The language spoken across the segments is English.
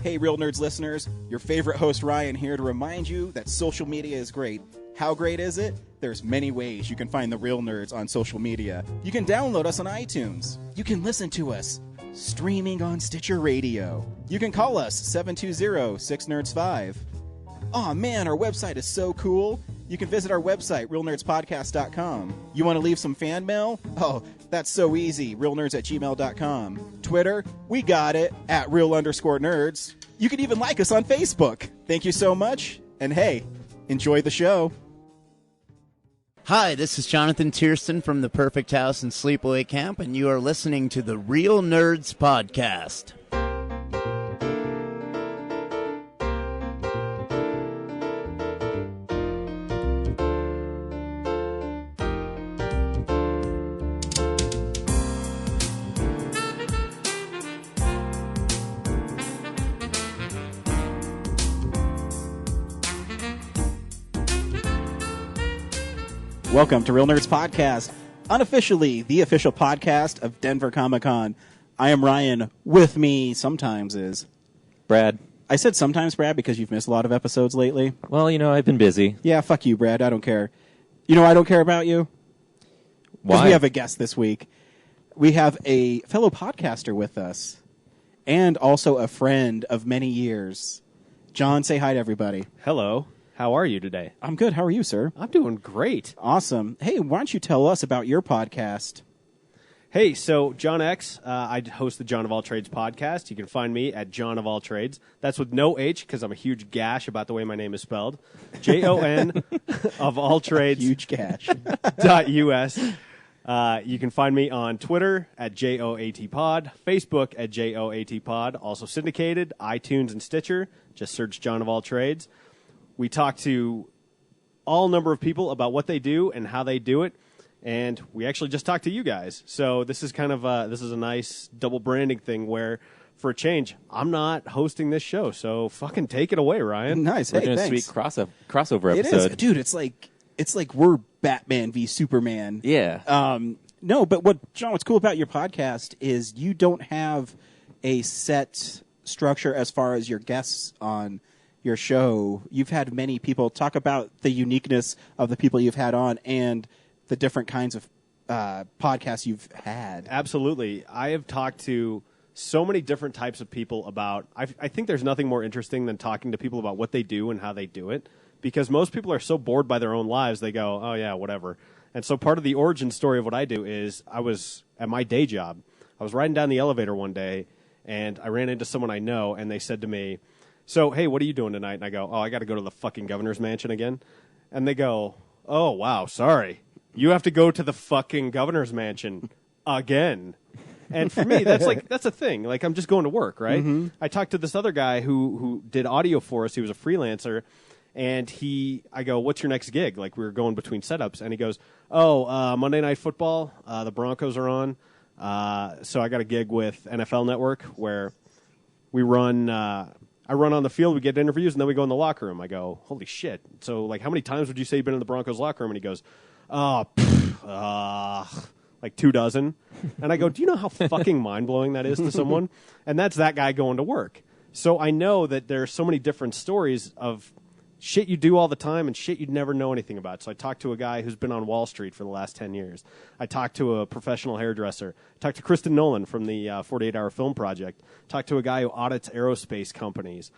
Hey, Real Nerds listeners, your favorite host Ryan here to remind you that social media is great. How great is it? There's many ways you can find the Real Nerds on social media. You can download us on iTunes. You can listen to us streaming on Stitcher Radio. You can call us 720-6nerds5. Aw man, our website is so cool. You can visit our website, realnerdspodcast.com. You want to leave some fan mail? Oh, that's so easy, realnerds@gmail.com. Twitter, we got it, @real_nerds. You can even like us on Facebook. Thank you so much, and hey, enjoy the show. Hi, this is Jonathan Tiersten from The Perfect House and Sleepaway Camp, and you are listening to the Real Nerds Podcast. Welcome to Real Nerds Podcast, unofficially the official podcast of Denver Comic-Con. I am Ryan. With me sometimes is Brad. I said sometimes, Brad, because you've missed a lot of episodes lately. Well, I've been busy. Yeah, fuck you, Brad. I don't care. You know I don't care about you? Because Why? we have a guest this week. We have a fellow podcaster with us, and also a friend of many years. John, say hi to everybody. Hello. How are you today? I'm good. How are you, sir? I'm doing great. Awesome. Hey, why don't you tell us about your podcast? Hey, so John X, I host the John of All Trades podcast. You can find me at John of All Trades. That's with no H because I'm a huge gash about the way my name is spelled. JON of All Trades. Huge cash. .us. You can find me on Twitter at JOATPod, Facebook at JOATPod, also syndicated, iTunes and Stitcher. Just search John of All Trades. We talk to all number of people about what they do and how they do it, and we actually just talked to you guys. So this is kind of this is a nice double branding thing where, for a change, I'm not hosting this show. So fucking take it away, Ryan. Nice. We're Hey, doing thanks. a sweet crossover It episode. is, dude. It's like we're Batman v Superman. Yeah. No, but what's cool about your podcast is you don't have a set structure as far as your guests on your show. You've had many people talk about the uniqueness of the people you've had on and the different kinds of podcasts you've had. Absolutely. I have talked to so many different types of people about, I think there's nothing more interesting than talking to people about what they do and how they do it, because most people are so bored by their own lives, they go, oh yeah, whatever. And so part of the origin story of what I do is I was at my day job. I was riding down the elevator one day, and I ran into someone I know, and they said to me, so, hey, what are you doing tonight? And I go, oh, I got to go to the fucking governor's mansion again. And they go, oh, wow, sorry. You have to go to the fucking governor's mansion again. And for me, that's a thing. Like, I'm just going to work, right? Mm-hmm. I talked to this other guy who did audio for us. He was a freelancer. And I go, what's your next gig? Like, we were going between setups. And he goes, Monday Night Football. The Broncos are on. So I got a gig with NFL Network where we run... I run on the field, we get interviews, and then we go in the locker room. I go, holy shit. So, like, how many times would you say you've been in the Broncos locker room? And he goes, like 24. And I go, do you know how fucking mind-blowing that is to someone? And that's that guy going to work. So I know that there are so many different stories of shit you do all the time and shit you'd never know anything about. So I talked to a guy who's been on Wall Street for the last 10 years. I talked to a professional hairdresser. I talked to Kristen Nolan from the 48-Hour Film Project. Talked to a guy who audits aerospace companies.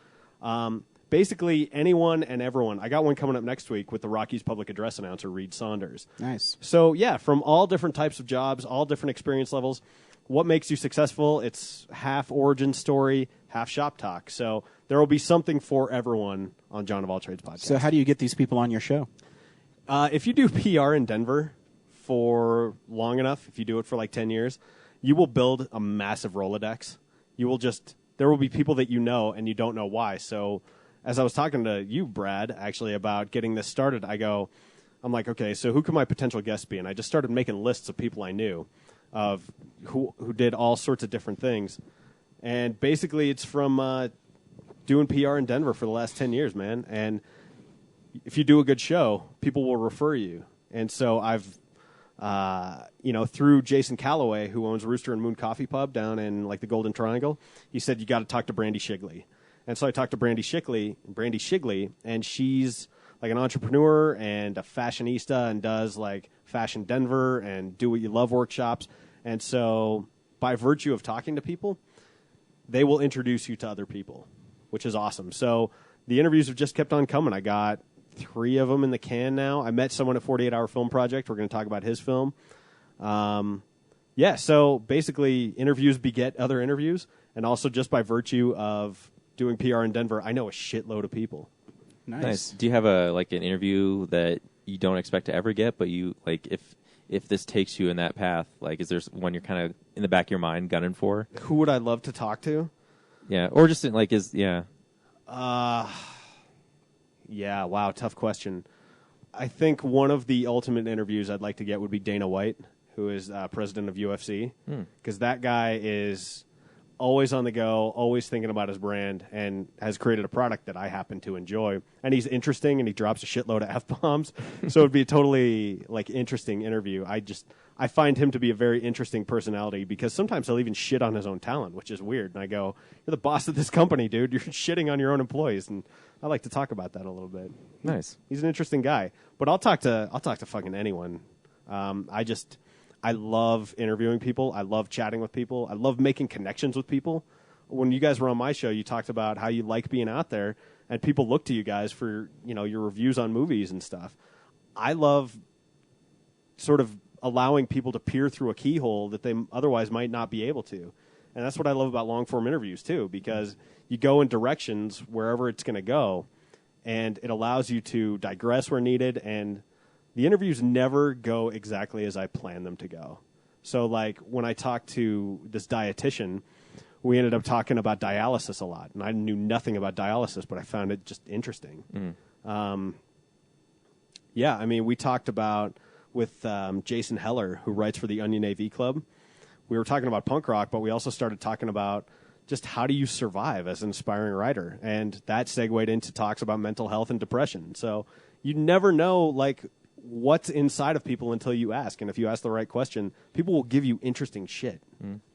Basically, anyone and everyone. I got one coming up next week with the Rockies public address announcer, Reed Saunders. Nice. So, yeah, from all different types of jobs, all different experience levels. What makes you successful? It's half origin story, half shop talk. So there will be something for everyone on John of All Trades podcast. So how do you get these people on your show? If you do PR in Denver for long enough, if you do it for like 10 years, you will build a massive Rolodex. There will be people that you know and you don't know why. So as I was talking to you, Brad, actually about getting this started, I'm like, okay, so who could my potential guest be? And I just started making lists of people I knew of who did all sorts of different things. And basically it's from doing PR in Denver for the last 10 years, man. And if you do a good show, people will refer you. And so I've, through Jason Calloway, who owns Rooster and Moon Coffee Pub down in like the Golden Triangle, he said, you got to talk to Brandy Shigley. And so I talked to Brandy Shigley, and she's like an entrepreneur and a fashionista and does like Fashion Denver and Do What You Love workshops. And so by virtue of talking to people, they will introduce you to other people, which is awesome. So the interviews have just kept on coming. I got 3 of them in the can now. I met someone at 48 Hour Film Project. We're going to talk about his film. So basically interviews beget other interviews. And also just by virtue of doing PR in Denver, I know a shitload of people. Nice. Do you have an interview that you don't expect to ever get, but you like if this takes you in that path, like is there one you're kind of in the back of your mind gunning for? Who would I love to talk to? Yeah, or just wow, tough question. I think one of the ultimate interviews I'd like to get would be Dana White, who is president of UFC, because that guy is always on the go, always thinking about his brand, and has created a product that I happen to enjoy. And he's interesting, and he drops a shitload of F-bombs, so it'd be a totally interesting interview. I find him to be a very interesting personality because sometimes he'll even shit on his own talent, which is weird. And I go, "You're the boss of this company, dude. You're shitting on your own employees." And I like to talk about that a little bit. Nice. He's an interesting guy, but I'll talk to fucking anyone. I love interviewing people. I love chatting with people. I love making connections with people. When you guys were on my show, you talked about how you like being out there, and people look to you guys for your reviews on movies and stuff. I love sort of allowing people to peer through a keyhole that they otherwise might not be able to. And that's what I love about long-form interviews, too, because you go in directions wherever it's going to go, and it allows you to digress where needed, and the interviews never go exactly as I plan them to go. So, like, when I talked to this dietitian, we ended up talking about dialysis a lot. And I knew nothing about dialysis, but I found it just interesting. We talked about with Jason Heller, who writes for the Onion AV Club. We were talking about punk rock, but we also started talking about just how do you survive as an aspiring writer. And that segued into talks about mental health and depression. So you never know, what's inside of people until you ask. And if you ask the right question, people will give you interesting shit.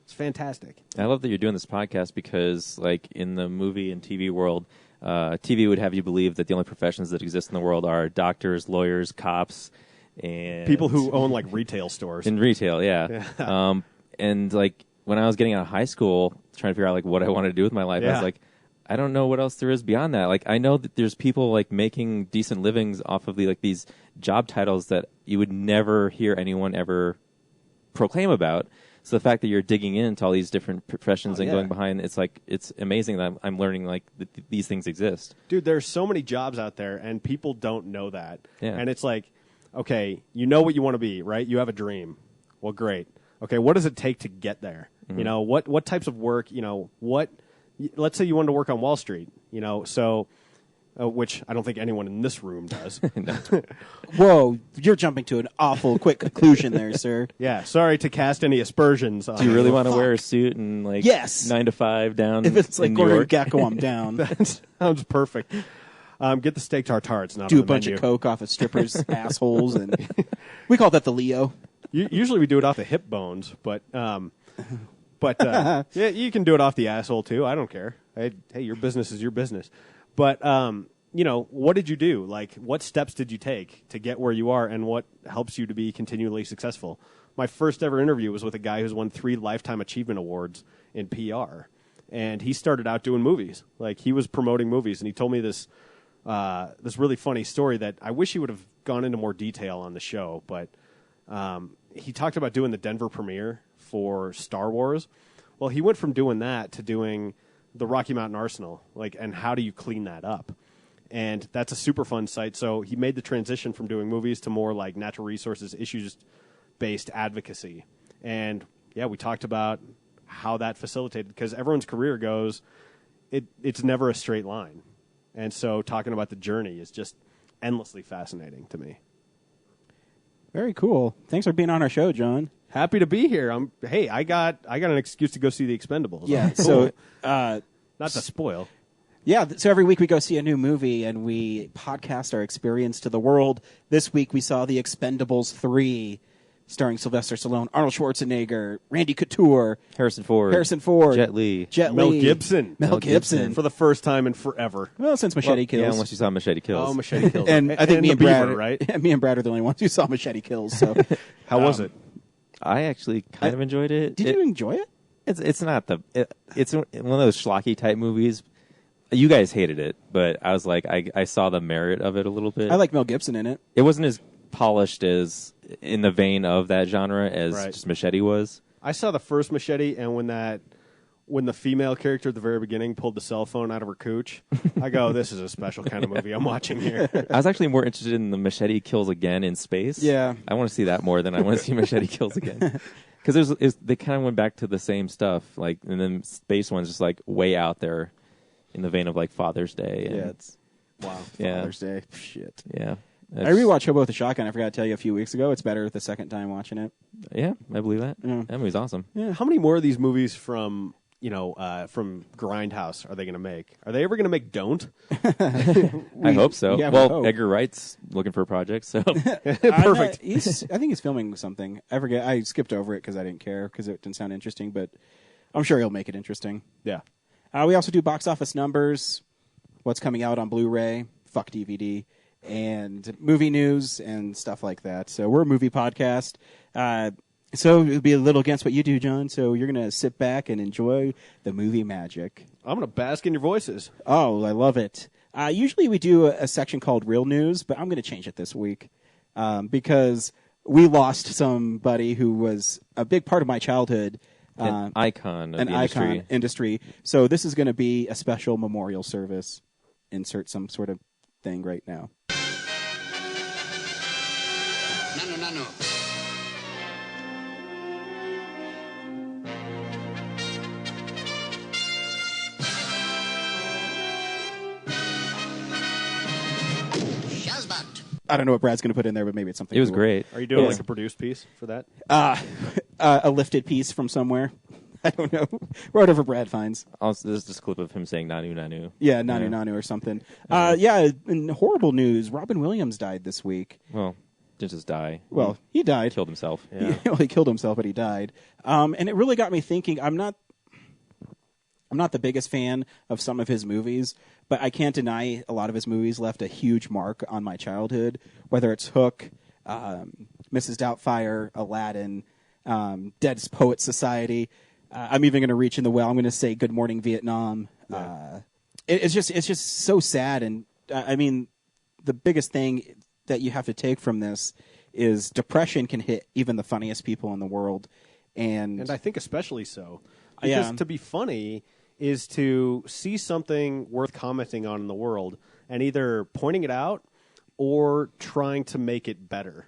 It's fantastic. I love that you're doing this podcast because, in the movie and TV world, TV would have you believe that the only professions that exist in the world are doctors, lawyers, cops, and people who own retail stores. In retail, yeah. And when I was getting out of high school, trying to figure out what I wanted to do with my life, I was like, I don't know what else there is beyond that. I know that there's people making decent livings off of these job titles that you would never hear anyone ever proclaim about. So the fact that you're digging into all these different professions and going behind, it's amazing that I'm learning these things exist. Dude, there's so many jobs out there, and people don't know that. Yeah. And it's okay, you know what you want to be, right? You have a dream. Well, great. Okay, what does it take to get there? Mm-hmm. What types of work? Let's say you wanted to work on Wall Street. Which I don't think anyone in this room does. Whoa, you're jumping to an awful quick conclusion there, sir. Yeah, sorry to cast any aspersions on Do you really want to wear a suit and yes. 9 to 5 down? If it's in Gordon New York? Gekko, I'm down. That sounds perfect. Get the steak tartare. It's not do on a bunch menu. of coke off of strippers' assholes, and we call that the Leo. Usually we do it off the hip bones, but yeah, you can do it off the asshole too. I don't care. Hey, your business is your business. But what did you do? What steps did you take to get where you are, and what helps you to be continually successful? My first ever interview was with a guy who's won 3 Lifetime Achievement Awards in PR, and he started out doing movies. He was promoting movies, and he told me this really funny story that I wish he would have gone into more detail on the show, but he talked about doing the Denver premiere for Star Wars. Well, he went from doing that to doing the Rocky Mountain Arsenal, and how do you clean that up? And that's a super fun site. So he made the transition from doing movies to more natural resources, issues-based advocacy. And, yeah, we talked about how that facilitated, because everyone's career goes, it's never a straight line. And so talking about the journey is just endlessly fascinating to me. Very cool. Thanks for being on our show, John. Happy to be here. I got an excuse to go see The Expendables. Yeah. Cool. So, not to spoil. Yeah. So every week we go see a new movie and we podcast our experience to the world. This week we saw The Expendables 3. starring Sylvester Stallone, Arnold Schwarzenegger, Randy Couture, Harrison Ford, Jet Li, Mel Gibson. Mel Gibson. For the first time in forever. Well, since Machete Kills. Yeah, unless you saw Machete Kills. Oh, Machete Kills. And I think me and Brad, right? me and Brad are the only ones who saw Machete Kills. So, How was it? I actually kind of enjoyed it. Did you enjoy it? It's not it's one of those schlocky type movies. You guys hated it, but I was like, I saw the merit of it a little bit. I like Mel Gibson in it. It wasn't as polished as in the vein of that genre as just Machete was. I saw the first Machete, and when the female character at the very beginning pulled the cell phone out of her cooch, I go, this is a special kind of movie I'm watching here. I was actually more interested in the Machete Kills Again in space. Yeah. I want to see that more than I want to see Machete Kills Again. Because they kind of went back to the same stuff, like, and then space one's just like way out there in the vein of like Father's Day. And, It's Father's Day. Shit. Yeah. I rewatched Hobo with the Shotgun. I forgot to tell you a few weeks ago. It's better the second time watching it. Yeah, I believe that. Yeah. That movie's awesome. Yeah. How many more of these movies from Grindhouse are they going to make? Are they ever going to make Don't? I hope so. Yeah, well, we hope. Edgar Wright's looking for a project, so Perfect. I think he's filming something. I forget. I skipped over it because I didn't care because it didn't sound interesting, but I'm sure he'll make it interesting. Yeah. We also do box office numbers, what's coming out on Blu-ray, fuck DVD, and movie news and stuff like that. So we're a movie podcast. So it'll be a little against what you do, John. So you're going to sit back and enjoy the movie magic. I'm going to bask in your voices. Oh, I love it. Usually we do a section called Real News, but I'm going to change it this week because we lost somebody who was a big part of my childhood. an icon of an the industry. icon industry. So this is going to be a special memorial service. Insert some sort of thing right now. No. I don't know what Brad's going to put in there, but maybe it's something. It was cool. great. Are you doing Yeah. like a produced piece for that? A lifted piece from somewhere. I don't know. Whatever Brad finds. Also, this is just a clip of him saying "Nanu Nanu." Yeah, Nanu or something. In horrible news, Robin Williams died this week. Well, didn't just die. Well, he died. Killed himself. He killed himself, but he died. And it really got me thinking. I'm not the biggest fan of some of his movies, but I can't deny a lot of his movies left a huge mark on my childhood, whether it's Hook, Mrs. Doubtfire, Aladdin, Dead Poets Society. I'm even going to reach in the well. I'm going to say Good Morning Vietnam. Yeah. It's just so sad. And I mean, the biggest thing that you have to take from this is depression can hit even the funniest people in the world. And I think especially so. Because to be funny is to see something worth commenting on in the world and either pointing it out or trying to make it better.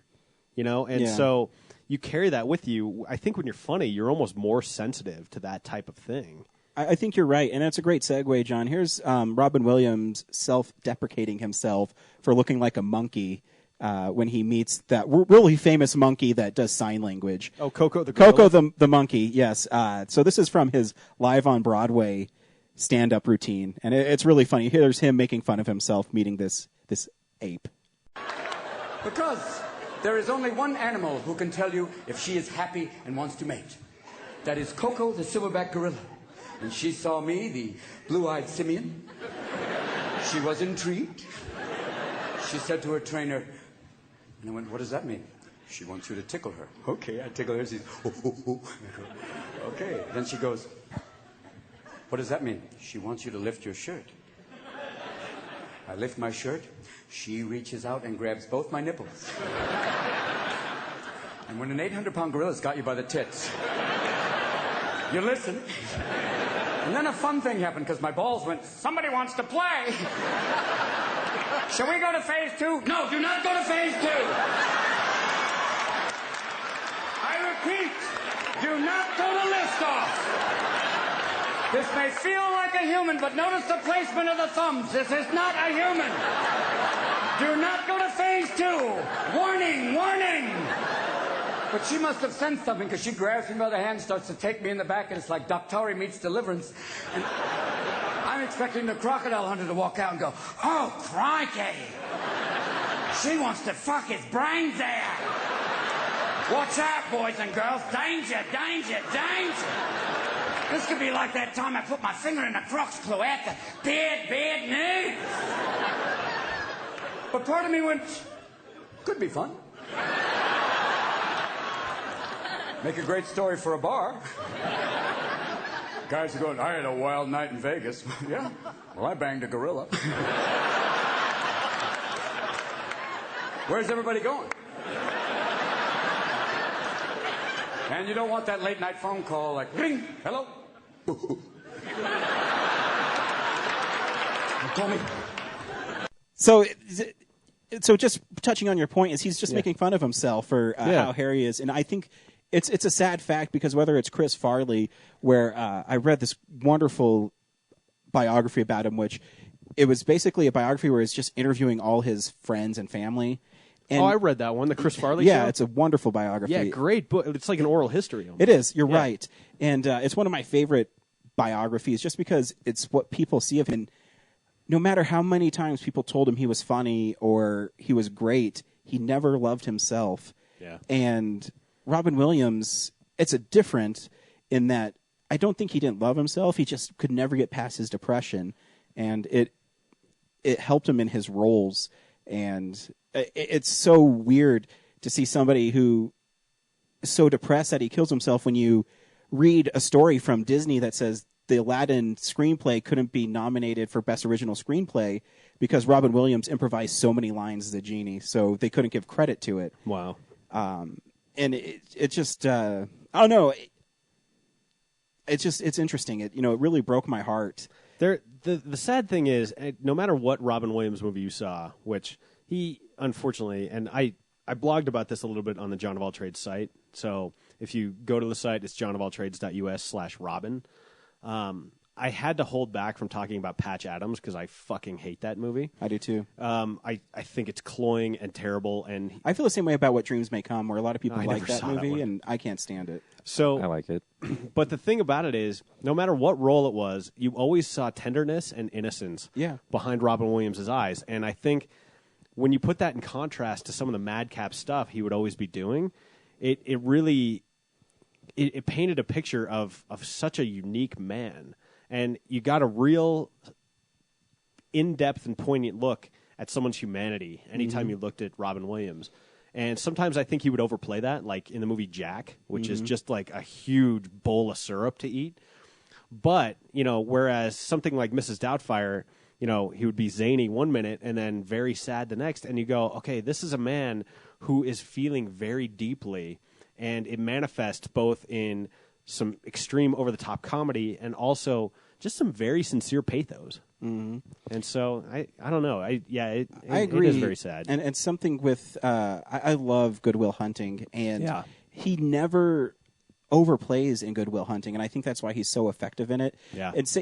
You know? And so you carry that with you. I think when you're funny, you're almost more sensitive to that type of thing. I think you're right, and that's a great segue, John. Here's Robin Williams self-deprecating himself for looking like a monkey when he meets that really famous monkey that does sign language. Oh, Coco the gorilla? Coco the monkey, yes. So this is from his Live on Broadway stand-up routine, and it's really funny. Here's him making fun of himself meeting this ape. Because there is only one animal who can tell you if she is happy and wants to mate. That is Coco the silverback gorilla. And she saw me, the blue-eyed simian. She was intrigued. She said to her trainer, and I went, "What does that mean?" "She wants you to tickle her." "Okay, I tickle her." She's, "Oh. Okay. Then she goes, "What does that mean?" "She wants you to lift your shirt." I lift my shirt. She reaches out and grabs both my nipples. And when an 800-pound gorilla's got you by the tits, you listen. And then a fun thing happened because my balls went, "Somebody wants to play." "Shall we go to phase 2? "No, do not go to phase 2. I repeat, do not go to liftoff. This may feel like a human, but notice the placement of the thumbs. This is not a human. Do not go to phase 2. Warning, warning. But she must have sensed something because she grabs me by the hand, starts to take me in the back, and it's like Doctari meets Deliverance. And I'm expecting the crocodile hunter to walk out and go, "Oh, crikey. She wants to fuck his brains out." Watch out, boys and girls. Danger, danger, danger. This could be like that time I put my finger in the crux cloaca. Bad news. But part of me went, could be fun. Make a great story for a bar. Guys are going, I had a wild night in Vegas. Yeah? Well, I banged a gorilla. Where's everybody going? And you don't want that late night phone call like, ring, hello? Call me. So just touching on your point is he's just making fun of himself for how hairy he is. And I think it's a sad fact because whether it's Chris Farley, where I read this wonderful biography about him, which it was basically a biography where it's just interviewing all his friends and family. And I read that one, the Chris Farley show. show? It's a wonderful biography. Yeah, great book. It's like an oral history. Almost. It is. You're right. And it's one of my favorite biographies just because it's what people see of him. And no matter how many times people told him he was funny or he was great, he never loved himself. Yeah. And Robin Williams, it's a different in that I don't think he didn't love himself. He just could never get past his depression. And it helped him in his roles. And it's so weird to see somebody who is so depressed that he kills himself when you read a story from Disney that says the Aladdin screenplay couldn't be nominated for Best Original Screenplay because Robin Williams improvised so many lines as the genie, so they couldn't give credit to it. Wow. And it just, I don't know. It's interesting. It really broke my heart. The sad thing is, no matter what Robin Williams movie you saw, which he unfortunately, and I blogged about this a little bit on the John of All Trades site. So if you go to the site, it's johnofalltrades.us/Robin. I had to hold back from talking about Patch Adams because I fucking hate that movie. I do too. I think it's cloying and terrible, and I feel the same way about What Dreams May Come, where a lot of people I like never that saw that movie, one. and I can't stand it. So I like it. But the thing about it is, no matter what role it was, you always saw tenderness and innocence behind Robin Williams' eyes. And I think when you put that in contrast to some of the madcap stuff he would always be doing, it really painted a picture of such a unique man. And you got a real in-depth and poignant look at someone's humanity anytime you looked at Robin Williams. And sometimes I think he would overplay that, like in the movie Jack, which is just like a huge bowl of syrup to eat. But, whereas something like Mrs. Doubtfire, he would be zany one minute and then very sad the next. And you go, okay, this is a man who is feeling very deeply. And it manifests both in some extreme over-the-top comedy and also just some very sincere pathos. Mm-hmm. And so, I don't know. I agree. It is very sad. And something with, I love Good Will Hunting, and he never overplays in Good Will Hunting, and I think that's why he's so effective in it. Yeah. And so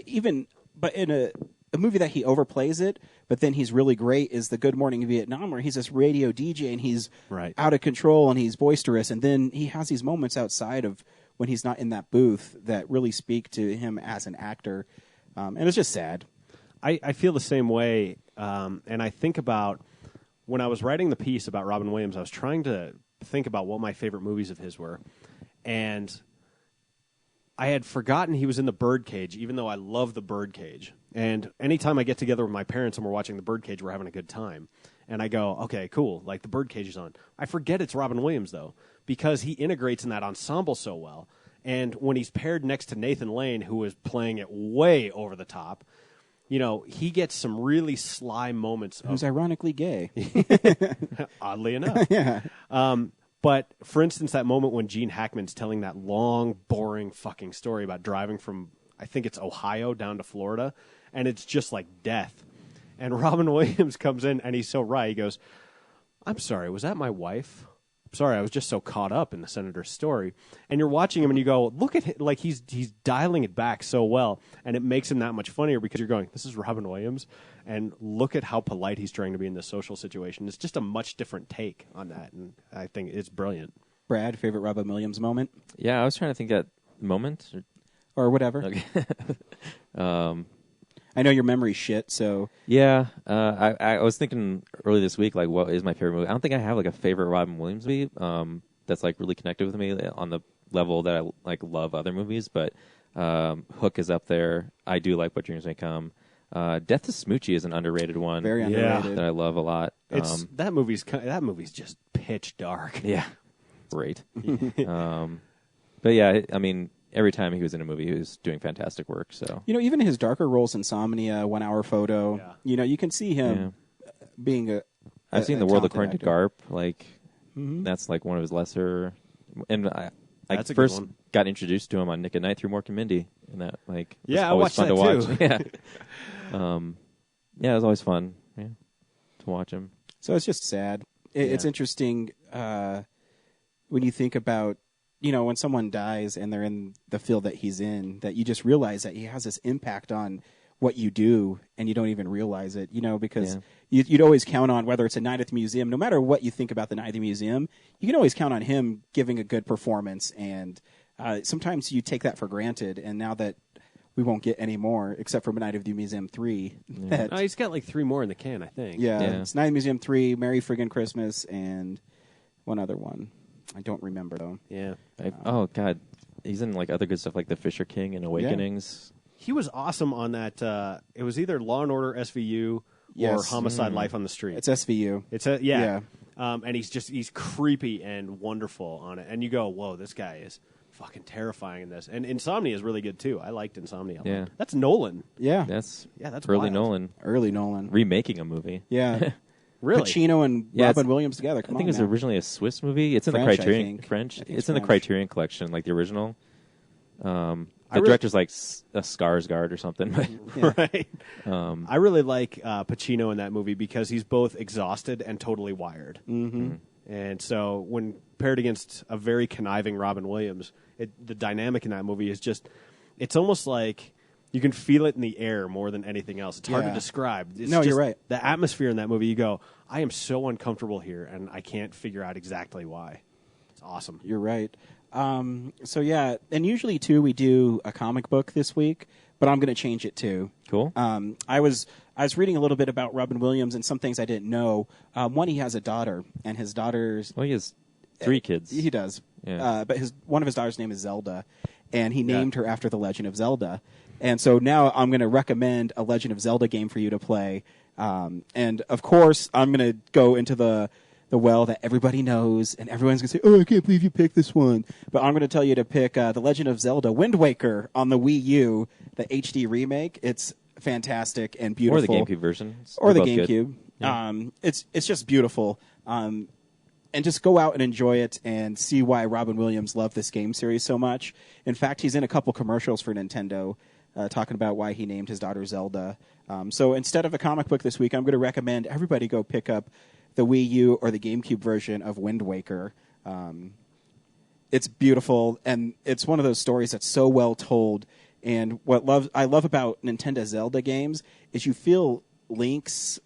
but in a movie that he overplays it, but then he's really great is the Good Morning Vietnam, where he's this radio DJ and he's out of control and he's boisterous, and then he has these moments outside of when he's not in that booth that really speak to him as an actor, and it's just sad. I feel the same way, and I think about when I was writing the piece about Robin Williams, I was trying to think about what my favorite movies of his were, and I had forgotten he was in The Birdcage, even though I love The Birdcage. And anytime I get together with my parents and we're watching The Birdcage, we're having a good time. And I go, okay, cool, like The Birdcage is on. I forget it's Robin Williams, though, because he integrates in that ensemble so well. And when he's paired next to Nathan Lane, who is playing it way over the top, he gets some really sly moments. Who's ironically gay. Oddly enough. Yeah. But, for instance, that moment when Gene Hackman's telling that long, boring fucking story about driving from, I think it's Ohio, down to Florida, and it's just like death. And Robin Williams comes in, and he's so right. He goes, I'm sorry, was that my wife? Sorry, I was just so caught up in the senator's story. And you're watching him and you go, look at him, like he's dialing it back so well, and it makes him that much funnier because you're going, this is Robin Williams, and look at how polite he's trying to be in this social situation. It's just a much different take on that, and I think it's brilliant. Brad, favorite Robin Williams moment? Yeah, I was trying to think that moment. Or whatever. Okay. I know your memory's shit, so... Yeah, I was thinking early this week, like, what is my favorite movie? I don't think I have, like, a favorite Robin Williams movie, that's like really connected with me on the level that I like love other movies. But Hook is up there. I do like What Dreams May Come. Death to Smoochie is an underrated one. Very underrated. That I love a lot. It's that movie's just pitch dark. Yeah, great. But yeah, I mean, every time he was in a movie, he was doing fantastic work. So even his darker roles, Insomnia, 1 Hour Photo. Yeah. You can see him being a. I've seen The World According actor. to Garp. Like that's like one of his lesser. And I That's a first good one. got introduced to him on Nick at Night through Mork and Mindy, and that like was Yeah, I always watched fun that to watch. too. Yeah, it was always fun. Yeah, to watch him. So it's just sad. It's interesting when you think about, when someone dies and they're in the field that he's in, that you just realize that he has this impact on what you do, and you don't even realize it, because you'd always count on, whether it's a night at the museum, no matter what you think about the night at the museum, you can always count on him giving a good performance, and sometimes you take that for granted, and now that we won't get any more, except for Night of the Museum 3. He's got like 3 more in the can, I think. Yeah, it's Night of the Museum 3, Merry Friggin' Christmas, and one other one. I don't remember, though. Yeah. Oh, God. He's in like other good stuff like The Fisher King and Awakenings. He was awesome on that. It was either Law and Order SVU or Yes. Homicide Life on the Street. It's SVU. It's yeah. And he's creepy and wonderful on it. And you go, whoa, this guy is fucking terrifying in this. And Insomnia is really good too. I liked Insomnia. Yeah. That's Nolan. Yeah. That's that's early wild. Nolan Early Nolan. remaking a movie. Yeah. Really? Pacino and Yeah, Robin Williams together. I Come think on it was now. originally a Swiss movie. It's in French, the I Criterion think. French. I think It's it's in the French. Criterion Collection, like the original. The really- director's like a Skarsgård or something. Right. I really like Pacino in that movie because he's both exhausted and totally wired. Mm-hmm. And so when paired against a very conniving Robin Williams, the dynamic in that movie is just, it's almost like you can feel it in the air more than anything else. It's hard to describe. It's No, you're just right. The atmosphere in that movie, you go, I am so uncomfortable here, and I can't figure out exactly why. It's awesome. You're right. So yeah, and usually too we do a comic book this week, but I'm going to change it too. Cool. I was reading a little bit about Robin Williams and some things I didn't know. One, he has a daughter, and his daughter's Well, he has 3 kids. He does. Yeah. But one of his daughter's name is Zelda, and he named her after The Legend of Zelda. And so now I'm going to recommend a Legend of Zelda game for you to play. And of course, I'm going to go into the well that everybody knows, and everyone's going to say, "Oh, I can't believe you picked this one." But I'm going to tell you to pick The Legend of Zelda Wind Waker on the Wii U, the HD remake. It's fantastic and beautiful. Or the GameCube version. Or the They're both good. GameCube. Yeah. It's just beautiful. And just go out and enjoy it and see why Robin Williams loved this game series so much. In fact, he's in a couple commercials for Nintendo talking about why he named his daughter Zelda. So instead of a comic book this week, I'm going to recommend everybody go pick up the Wii U or the GameCube version of Wind Waker. It's beautiful, and it's one of those stories that's so well told. And what I love about Nintendo Zelda games is you feel Link's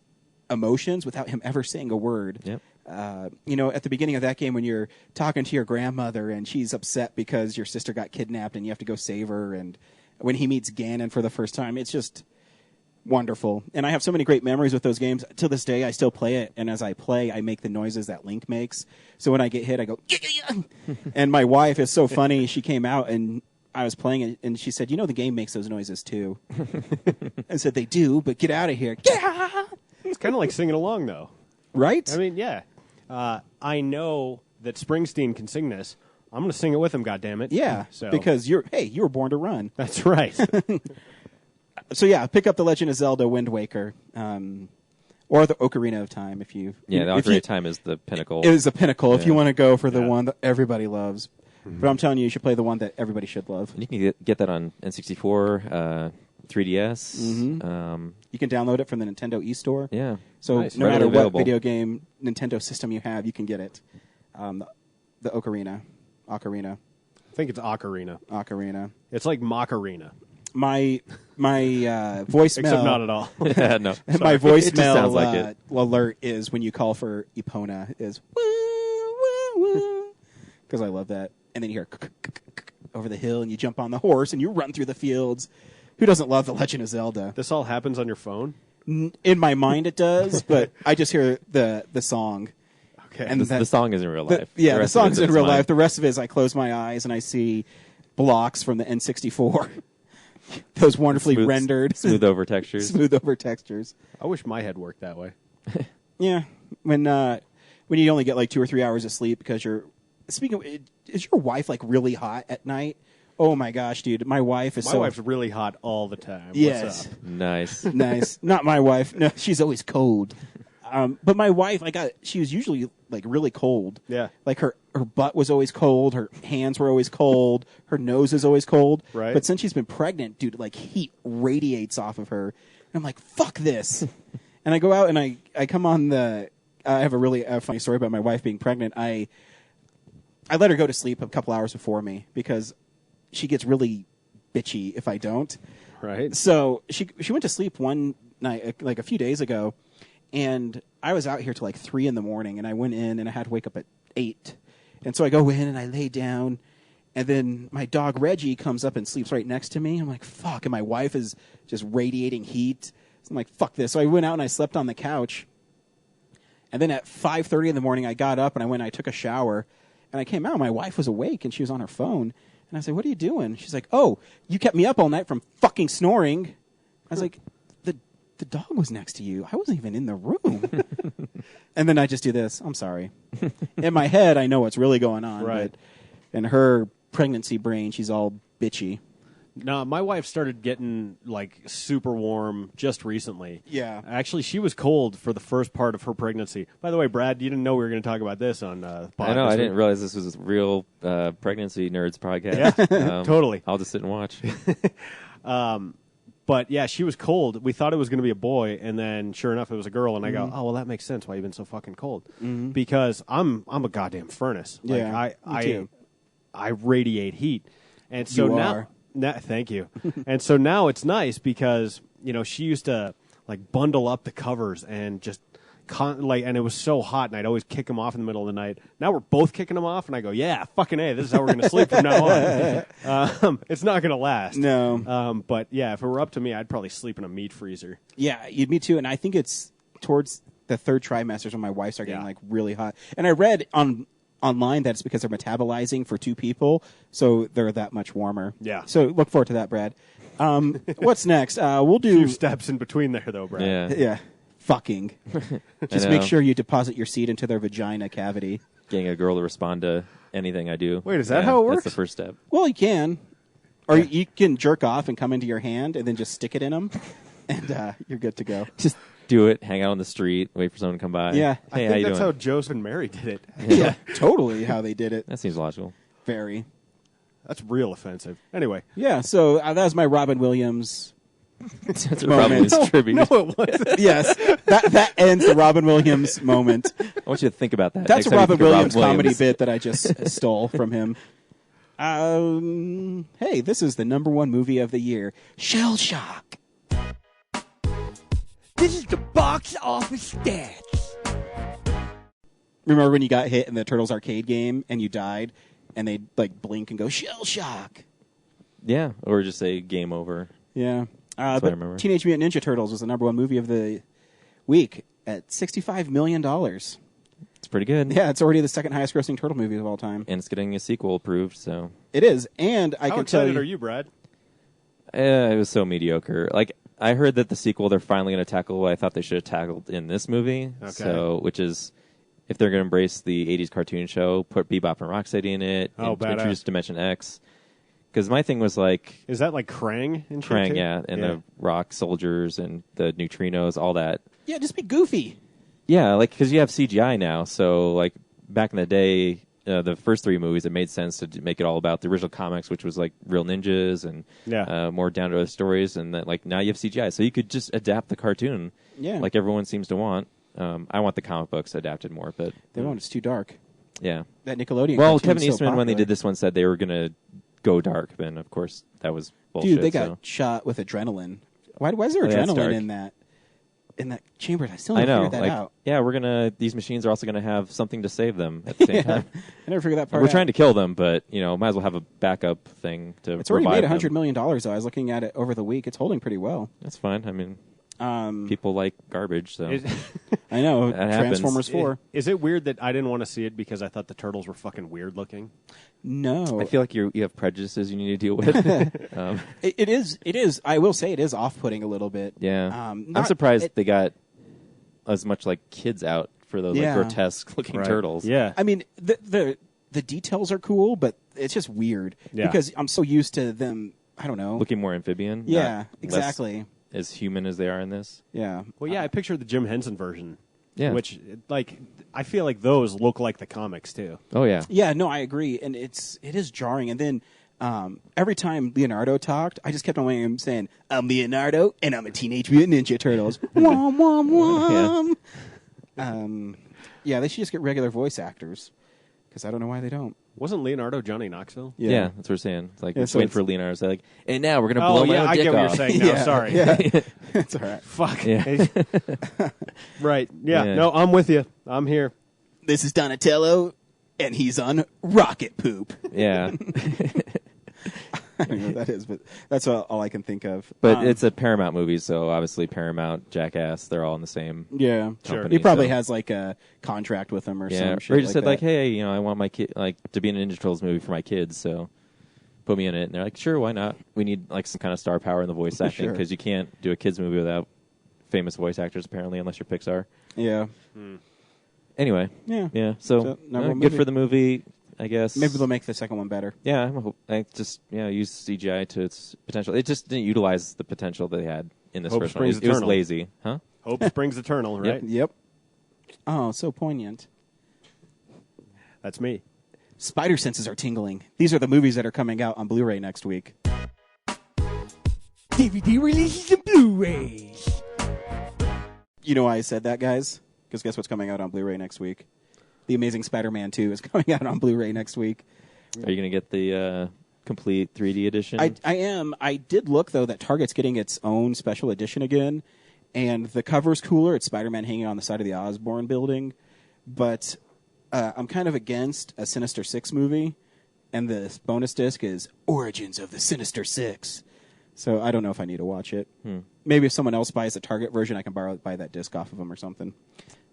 emotions without him ever saying a word. Yep. At the beginning of that game when you're talking to your grandmother and she's upset because your sister got kidnapped and you have to go save her, and when he meets Ganon for the first time, it's just wonderful. And I have so many great memories with those games. To this day, I still play it, and as I play, I make the noises that Link makes. So when I get hit, I go, and my wife is so funny. She came out and I was playing it, and she said, the game makes those noises too. I said, they do, but get out of here. It's kind of like singing along, though. Right? I mean, yeah. I know that Springsteen can sing this. I'm going to sing it with him, goddammit. Yeah, So because you were born to run. that's right. So yeah, pick up The Legend of Zelda Wind Waker, or the Ocarina of Time if you. Yeah, the if you- Ocarina of Time is the pinnacle. It is the pinnacle if you Yeah. want to go for the Yeah. one that everybody loves. But I'm telling you should play the one that everybody should love. And you can get that on N64, 3DS. You can download it from the Nintendo eStore. Yeah. So Nice. no Readily matter available. what video game Nintendo system you have, you can get it. The Ocarina. I think it's Ocarina. It's like Macarena. My voicemail. Except not at all. Yeah, no. My It just voicemail sounds like it. alert is when you call for Epona is woo woo woo, because I love that. And then you hear over the hill, and you jump on the horse and you run through the fields. Who doesn't love The Legend of Zelda? This all happens on your phone? In my mind, it does, but I just hear the song. Okay. And The song isn't real life. The song's in real mine. life. The rest of it is I close my eyes and I see blocks from the N64. Those wonderfully rendered. Smooth over textures. Smooth over textures. I wish my head worked that way. Yeah. When you only get like 2 or 3 hours of sleep because you're... Speaking of... Is your wife like really hot at night? Oh my gosh, dude. My wife is My wife's really hot all the time. Yes. What's up? Nice. Nice. Not my wife. No, she's always cold. But my wife, she was usually like really cold. Yeah. Like her butt was always cold. Her hands were always cold. Her nose is always cold. Right. But since she's been pregnant, dude, like heat radiates off of her. And I'm like, fuck this. And I go out and I come on the. I have a really funny story about my wife being pregnant. I let her go to sleep a couple hours before me because she gets really bitchy if I don't. Right. So she went to sleep one night, like a few days ago, and I was out here till like 3 a.m, and I went in and I had to wake up at 8. And so I go in and I lay down, and then my dog Reggie comes up and sleeps right next to me. I'm like, fuck, and my wife is just radiating heat. So I'm like, fuck this. So I went out and I slept on the couch. And then at 5:30 in the morning, I got up and I went and I took a shower. And I came out, my wife was awake and she was on her phone. And I said, what are you doing? She's like, oh, you kept me up all night from fucking snoring. I was like, the dog was next to you. I wasn't even in the room. And then I just do this. I'm sorry. In my head, I know what's really going on. Right. But in her pregnancy brain, she's all bitchy. No, my wife started getting like super warm just recently. Yeah. Actually, she was cold for the first part of her pregnancy. By the way, Brad, you didn't know we were going to talk about this on the podcast. I know. I didn't realize this was a real pregnancy nerds podcast. Yeah, totally. I'll just sit and watch. But yeah, she was cold. We thought it was going to be a boy, and then sure enough, it was a girl. And I go, oh well, that makes sense why you've been so fucking cold. Because I'm a goddamn furnace. Yeah, like, me too. I radiate heat, and so You now. are. Thank you. And so now it's nice because she used to like bundle up the covers and just and it was so hot, and I'd always kick them off in the middle of the night. Now we're both kicking them off, and I go, yeah, fucking A, this is how we're going to sleep from now on. It's not going to last. No. But yeah, if it were up to me, I'd probably sleep in a meat freezer. Yeah, me too. And I think it's towards the third trimester when my wife started getting Yeah. like really hot. And I read online that it's because they're metabolizing for 2 people, so they're that much warmer. Yeah. So look forward to that, Brad. What's next? We'll A do few steps in between there, though, Brad. Yeah. Yeah. Fucking. Just I make know. sure you deposit your seed into their vagina cavity. Getting a girl to respond to anything I do. Wait, is that how it works? That's the first step. Well, you can. Or you can jerk off and come into your hand and then just stick it in them, and you're good to go. Just do it, hang out on the street, wait for someone to come by. Yeah. Hey, I how think you that's doing? how Joseph and Mary did it. Yeah, totally how they did it. That seems logical. Very. That's real offensive. Anyway. Yeah, so that was my Robin Williams. That's a Moment. Robin Williams tribute. No, it wasn't. Yes, that ends the Robin Williams moment. I want you to think about that. That's Next a time you Robin think of Williams comedy Williams. bit that I just stole from him. Hey, this is the #1 movie of the year, Shell Shock. This is the box office stats. Remember when you got hit in the Turtles arcade game and you died, and they'd like blink and go Shell Shock? Yeah, or just say game over. Yeah. what I But remember. Teenage Mutant Ninja Turtles was the #1 movie of the week at $65 million. It's pretty good. Yeah, it's already the second highest grossing turtle movie of all time. And it's getting a sequel approved, so It is. And I How can tell excited you, are you, Brad? it was so mediocre. Like, I heard that the sequel, they're finally going to tackle what I thought they should have tackled in this movie. Okay. So, which is, if they're going to embrace the 80s cartoon show, put Bebop and Rocksteady in it, Oh, badass. introduce Dimension X. Because my thing was like, Is that like Krang and shit, Krang, too? yeah, and the rock soldiers and the neutrinos, all that. yeah, just be goofy. Yeah, like, because you have CGI now, so, like, back in the day, the first 3 movies, it made sense to make it all about the original comics, which was, like, real ninjas and Yeah. more down-to-earth stories, and then, like, now you have CGI. So you could just adapt the cartoon Yeah. like everyone seems to want. I want the comic books adapted more, but... They won't. It's too dark. Yeah. That Nickelodeon Well, cartoon Kevin is so Eastman, when they popular. did this one, said they were going to go dark. Then, of course, that was bullshit. Dude, they got so. shot with adrenaline. Why is there Oh, yeah, it's adrenaline dark. in that chamber? I still I never know. figured that Like, out. yeah, these machines are also going to have something to save them at the same time. I never figured that part We're out. trying to kill them, but, might as well have a backup thing to It's already revive made $100 them. million, though. I was looking at it over the week. It's holding pretty well. That's fine. I mean, People like garbage, so I know. That happens. Transformers 4. Is it weird that I didn't want to see it because I thought the turtles were fucking weird looking? No. I feel like you have prejudices you need to deal with. It is. I will say it is off-putting a little bit. Yeah. I'm surprised they got as much like kids out for those like grotesque-looking turtles. Yeah. I mean, the details are cool, but it's just weird because I'm so used to them. I don't know. Looking more amphibian. Yeah, exactly. As human as they are in this. Yeah. Well, yeah, I picture the Jim Henson version. Yeah. Which, like, I feel like those look like the comics, too. Oh, yeah. Yeah, no, I agree. And it is jarring. And then every time Leonardo talked, I just kept on waiting him saying, I'm Leonardo, and I'm a Teenage Mutant Ninja Turtles. Wom, wom, wom. Yeah, they should just get regular voice actors. Because I don't know why they don't. Wasn't Leonardo Johnny Knoxville? Yeah, that's what we're saying. It's like, so waiting for Leonardo to say, like, and now we're going to blow my own I dick get what off. you're saying now. Sorry. Yeah. It's all right. Fuck. Yeah. Right. Yeah. Yeah. No, I'm with you. I'm here. This is Donatello, and he's on rocket poop. Yeah. I don't know what that is, but that's all I can think of. But it's a Paramount movie, so obviously Paramount, Jackass, they're all in the same. Yeah, Sure. He probably so- has like a contract with them or Yeah. some Or shit he just like said, like, that. hey, I want my kid to be in a Ninja Turtles movie for my kids, so put me in it. And they're like, sure, why not? We need like some kind of star power in the voice acting Sure. because you can't do a kids movie without famous voice actors, apparently, unless you're Pixar. Yeah, Anyway. yeah. Yeah. So number one good movie. for the movie, I guess. Maybe they'll make the second one better. Yeah, I just use CGI to its potential. It just didn't utilize the potential they had in this Hope first one. springs It was eternal. lazy, huh? Hope springs eternal, right? Yep. Oh, so poignant. That's me. Spider senses are tingling. These are the movies that are coming out on Blu-ray next week. DVD releases and Blu-rays. You know why I said that, guys? Because guess what's coming out on Blu-ray next week? The Amazing Spider-Man 2 is coming out on Blu-ray next week. Are you going to get the complete 3D edition? I am. I did look, though, that Target's getting its own special edition again, and the cover's cooler. It's Spider-Man hanging on the side of the Osborn building, but I'm kind of against a Sinister Six movie, and the bonus disc is Origins of the Sinister Six. So I don't know if I need to watch it. Maybe if someone else buys the Target version, I can buy that disc off of them or something.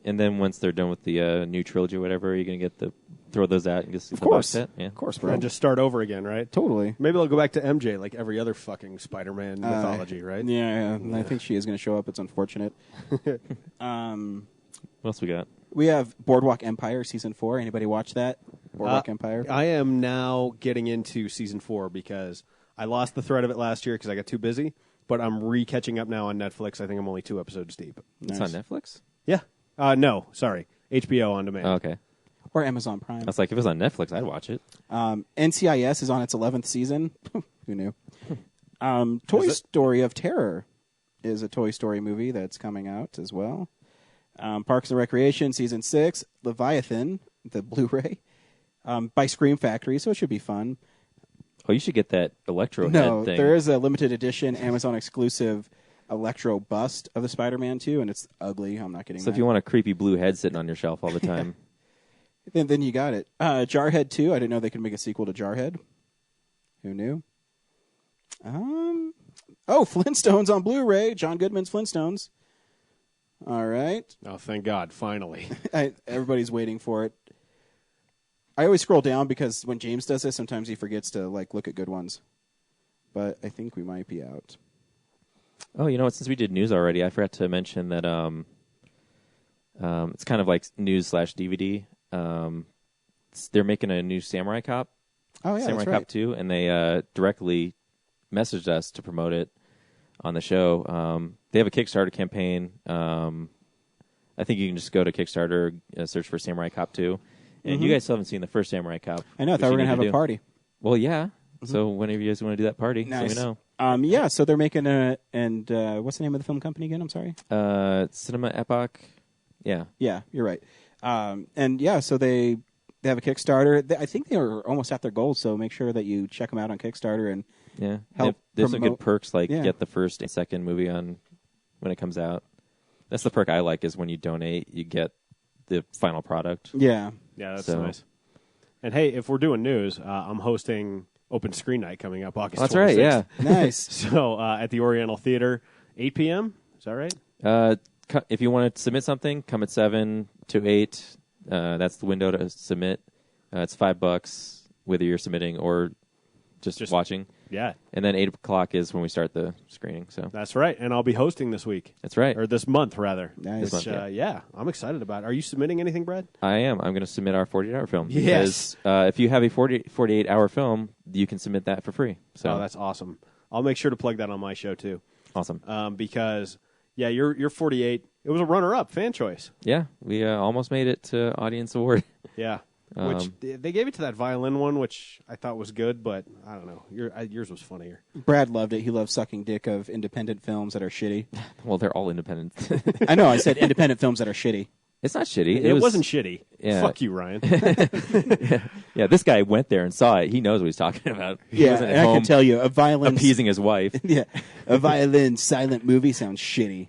And then once they're done with the new trilogy or whatever, are you going to throw those out and just Of course. Yeah. Of course, bro. And just start over again, right? Totally. Maybe they'll go back to MJ like every other fucking Spider-Man mythology, right? Yeah, I think she is going to show up. It's unfortunate. What else we got? We have Boardwalk Empire Season 4. Anybody watch that? Boardwalk Empire? I am now getting into season 4 because I lost the thread of it last year because I got too busy. But I'm re-catching up now on Netflix. I think I'm only 2 episodes deep. It's on Netflix? Yeah. No, sorry. HBO on demand. Oh, okay. Or Amazon Prime. I was like, if it was on Netflix, I'd watch it. NCIS is on its 11th season. Who knew? Toy Story of Terror is a Toy Story movie that's coming out as well. Parks and Recreation Season 6, Leviathan, the Blu-ray, by Scream Factory, so it should be fun. Oh, you should get that Electro No, head thing. there is a limited edition Amazon exclusive Electro bust of the Spider-Man 2, and it's ugly. I'm not getting So that. if you want a creepy blue head sitting on your shelf all the time. Then you got it. Jarhead 2, I didn't know they could make a sequel to Jarhead. Who knew? Flintstones on Blu-ray. John Goodman's Flintstones. All right. Oh, thank God. Finally. Everybody's waiting for it. I always scroll down because when James does this, sometimes he forgets to look at good ones. But I think we might be out. Oh, you know what? Since we did news already, I forgot to mention that it's kind of like news/DVD. They're making a new Samurai Cop. Oh, yeah, Samurai that's right. Cop 2, and they directly messaged us to promote it on the show. They have a Kickstarter campaign. I think you can just go to Kickstarter, search for Samurai Cop 2. And you guys still haven't seen the first Samurai Cop. I know. I which thought we you were going to need have a party. Well, yeah. So whenever you guys want to do that party, Nice. let me know. Yeah, so they're making what's the name of the film company again? I'm sorry. Cinema Epoch. Yeah. Yeah, you're right. So they have a Kickstarter. I think they are almost at their goal, so make sure that you check them out on Kickstarter and Yeah. help There's some good promote- perks, like Yeah. get the first and second movie on when it comes out. That's the perk I like, is when you donate, you get the final product. Yeah. Yeah, that's So- nice. And hey, if we're doing news, I'm hosting Open Screen Night coming up August Oh, that's 26th. right, yeah. Nice. So at the Oriental Theater, 8 p.m. Is that right? If you want to submit something, come at 7 to 8. That's the window to submit. It's $5 whether you're submitting or just watching. Yeah. And then 8 o'clock is when we start the screening. So That's right. And I'll be hosting this week. that's right. Or this month, rather. Nice. This month, Yeah, I'm excited about it. Are you submitting anything, Brad? I am. I'm going to submit our 48-hour film. Yes. Because if you have a 48-hour film, you can submit that for free. So Oh, that's awesome. I'll make sure to plug that on my show, too. awesome. Because, yeah, you're 48. It was a runner-up, fan choice. Yeah, we almost made it to Audience Award. Yeah. Which they gave it to that violin one, which I thought was good, but I don't know. Yours was funnier. Brad loved it. He loves sucking dick of independent films that are shitty. Well, they're all independent. I know. I said independent films that are shitty. It's not shitty. It wasn't shitty. Yeah. Fuck you, Ryan. Yeah, this guy went there and saw it. He knows what he's talking about. He Yeah, wasn't at and I home can tell you, a violin appeasing his wife. Yeah, a violin silent movie sounds shitty.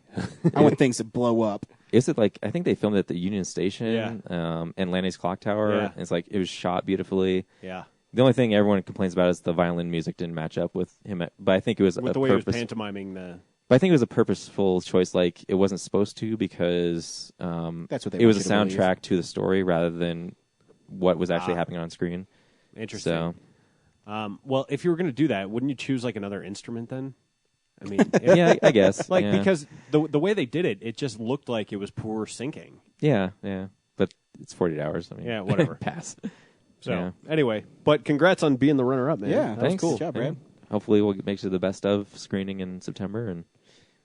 I want things to blow up. Is it like, I think they filmed it at the Union Station Yeah. and Lanny's Clock Tower. Yeah. It's like, it was shot beautifully. Yeah. The only thing everyone complains about is the violin music didn't match up with him. But I think it was With a the way he was purpose. pantomiming the... But I think it was a purposeful choice. Like, it wasn't supposed to because That's what they it was want a you to believe. soundtrack to the story rather than what was actually happening on screen. Interesting. So, Well, if you were going to do that, wouldn't you choose like another instrument then? I mean, yeah, I guess. like yeah. because the way they did it, it just looked like it was poor syncing. Yeah. But it's 48 hours. I mean, Yeah, whatever. Pass. So Yeah. anyway, but congrats on being the runner-up, man. Yeah, that was Thanks. cool. Good job, Brad. Hopefully we'll make it to the best of screening in September and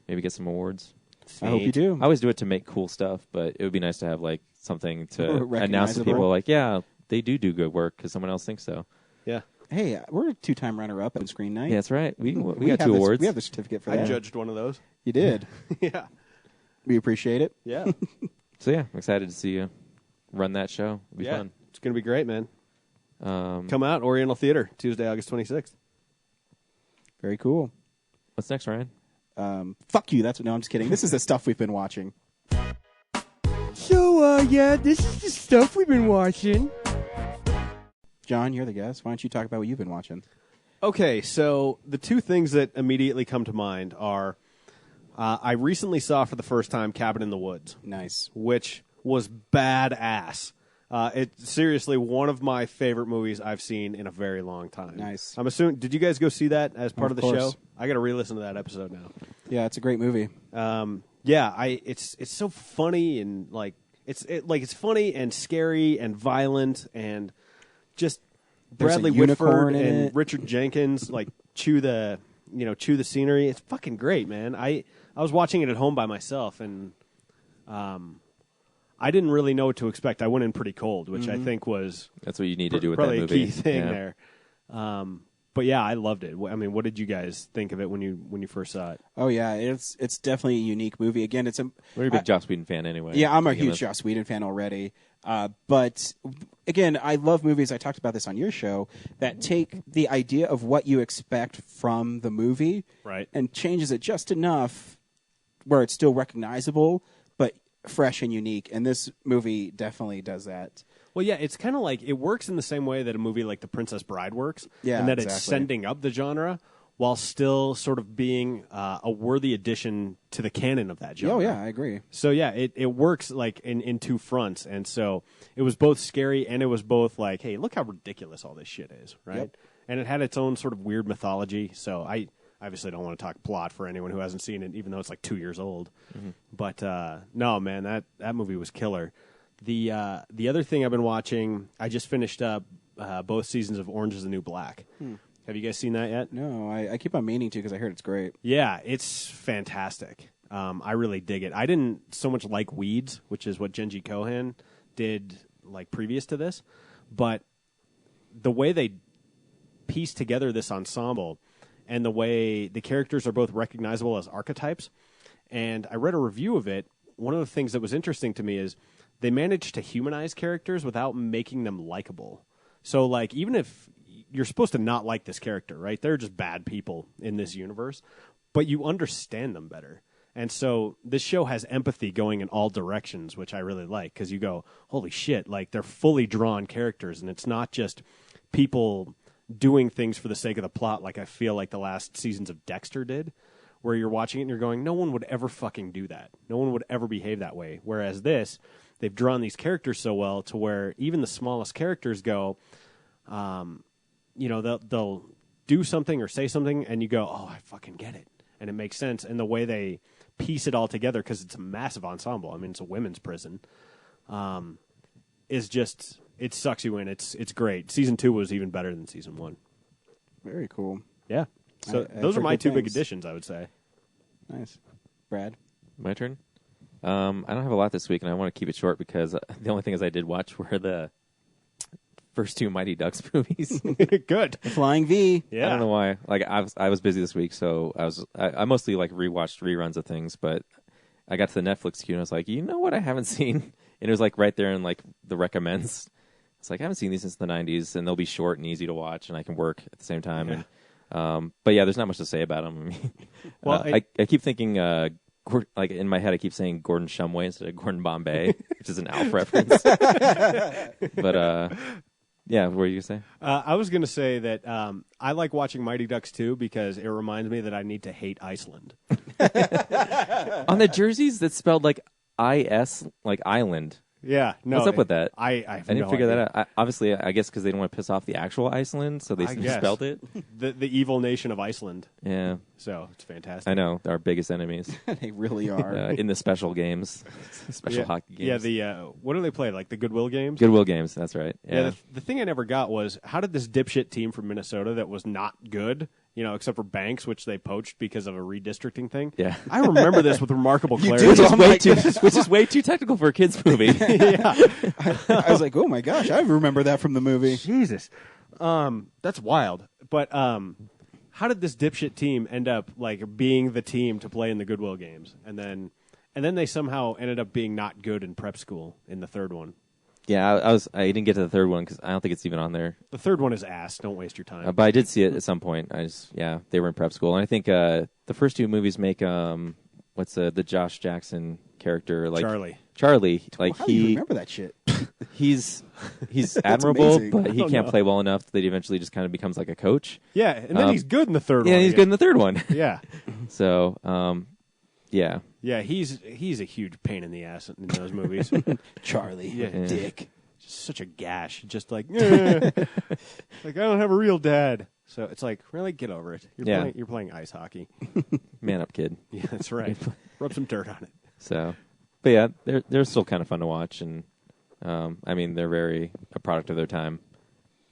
maybe get some awards. I hope you do. I always do it to make cool stuff, but it would be nice to have like something to announce to Recognizable. people like, yeah, they do good work because someone else thinks so. Yeah, Hey, we're a 2-time runner-up at Screen Night. Yeah, that's right. We got have 2 this- awards. We have the certificate for I that. judged one of those. You did. Yeah, We appreciate it. yeah, So yeah, I'm excited to see you run that show. It'll be yeah. fun. It's gonna be great, man. Um, Come out, Oriental Theater, Tuesday, August 26th. Very cool. what's next, Ryan? Fuck you. That's what. No, I'm just kidding. This is the stuff we've been watching. So, yeah, this is the stuff we've been watching. John, you're the guest. Why don't you talk about what you've been watching? Okay, so the two things that immediately come to mind are I recently saw for the first time Cabin in the Woods, Nice. which was badass. It's seriously one of my favorite movies I've seen in a very long time. Nice. I'm assuming, did you guys go see that as part of the course. show? I got to re-listen to that episode now. Yeah, it's a great movie. It's so funny and like it's funny and scary and violent and just There's a Bradley unicorn Whitford in and it. Richard Jenkins like chew the scenery. It's fucking great, man. I was watching it at home by myself and I didn't really know what to expect. I went in pretty cold, which I think was That's what you need to do with probably that movie. a key thing Yeah. there. But yeah, I loved it. I mean, what did you guys think of it when you first saw it? Oh yeah, it's definitely a unique movie. Again, it's a. We're a big Joss Whedon fan anyway. Yeah, I'm a to begin huge with. Joss Whedon fan already. But again, I love movies. I talked about this on your show that take the idea of what you expect from the movie, Right. and changes it just enough where it's still recognizable, but fresh and unique. And this movie definitely does that. Well, yeah, it's kind of like it works in the same way that a movie like The Princess Bride works. Yeah, and that it's exactly. sending up the genre while still sort of being a worthy addition to the canon of that genre. Oh yeah, I agree. So yeah, it works like in two fronts, and so it was both scary and it was both like, hey, look how ridiculous all this shit is, right? Yep. And it had its own sort of weird mythology. So I obviously don't want to talk plot for anyone who hasn't seen it, even though it's like 2 years old. But no, man, that movie was killer. The other thing I've been watching, I just finished up both seasons of Orange Is the New Black. Have you guys seen that yet? No, I keep on meaning to because I heard it's great. Yeah, it's fantastic. I really dig it. I didn't so much like Weeds, which is what Genji Kohan did like previous to this, but the way they piece together this ensemble and the way the characters are both recognizable as archetypes, and I read a review of it, one of the things that was interesting to me is they managed to humanize characters without making them likable. So, like, even if you're supposed to not like this character, right? They're just bad people in this universe, but you understand them better. And so this show has empathy going in all directions, which I really like, because you go, holy shit, like, they're fully drawn characters, and it's not just people doing things for the sake of the plot like I feel like the last seasons of Dexter did, where you're watching it and you're going, no one would ever fucking do that. No one would ever behave that way. Whereas this, they've drawn these characters so well to where even the smallest characters go, they'll do something or say something, and you go, oh, I fucking get it. And it makes sense. And the way they piece it all together, because it's a massive ensemble. I mean, it's a women's prison. Is just, it sucks you in. It's great. Season 2 was even better than Season 1. Very cool. Yeah. So those are my two big additions, I would say. Nice. Brad? My turn? I don't have a lot this week, and I want to keep it short because the only things I did watch were the first 2 Mighty Ducks movies. Good. The Flying V. Yeah. I don't know why. Like I was busy this week, so I mostly like rewatched reruns of things, but I got to the Netflix queue and I was like, you know what I haven't seen? And it was like right there in like the recommends. It's like I haven't seen these since the 90s, and they'll be short and easy to watch, and I can work at the same time. Yeah. And but yeah, there's not much to say about them. I mean, Well, I keep thinking like in my head, I keep saying Gordon Shumway instead of Gordon Bombay, which is an Alf reference. But yeah, what were you gonna say? I was going to say that I like watching Mighty Ducks 2 because it reminds me that I need to hate Iceland. On the jerseys, that's spelled like IS, like island. Yeah, no. What's up with that? I didn't figure that out. Obviously, I guess because they don't want to piss off the actual Iceland, so they I guess. spelled it. The evil nation of Iceland. Yeah, So it's fantastic. I know. They're our biggest enemies They really are. in the special games, special hockey games. Yeah, what do they play? Like the Goodwill games? Goodwill games. That's right. Yeah, Yeah, the thing I never got was how did this dipshit team from Minnesota that was not good, except for Banks, which they poached because of a redistricting thing. Yeah. I remember this with remarkable clarity. which, is Oh way my too, goodness. which is way too technical for a kids movie. I was like, oh my gosh, I remember that from the movie. Jesus, that's wild. But how did this dipshit team end up like being the team to play in the Goodwill games, and then they somehow ended up being not good in prep school in the third one? Yeah, I didn't get to the third one because I don't think it's even on there. The third one is ass. Don't waste your time. But I did see it at some point. They were in prep school, and I think the first 2 movies make what's the Josh Jackson character like Charlie, like How do you remember that shit? he's admirable, amazing. but he Oh, can't no. play well enough that he eventually just kind of becomes like a coach. Yeah, and then he's good in the third one. Yeah, he's good in the third one. Yeah. So, yeah. Yeah, he's a huge pain in the ass in those movies. Charlie, Yeah. dick. Just such a gash. Just like, like I don't have a real dad. So it's like, really, get over it. You're playing ice hockey. Man up, kid. Yeah, that's right. Rub some dirt on it. So, but yeah, they're still kind of fun to watch, and I mean, they're very a product of their time.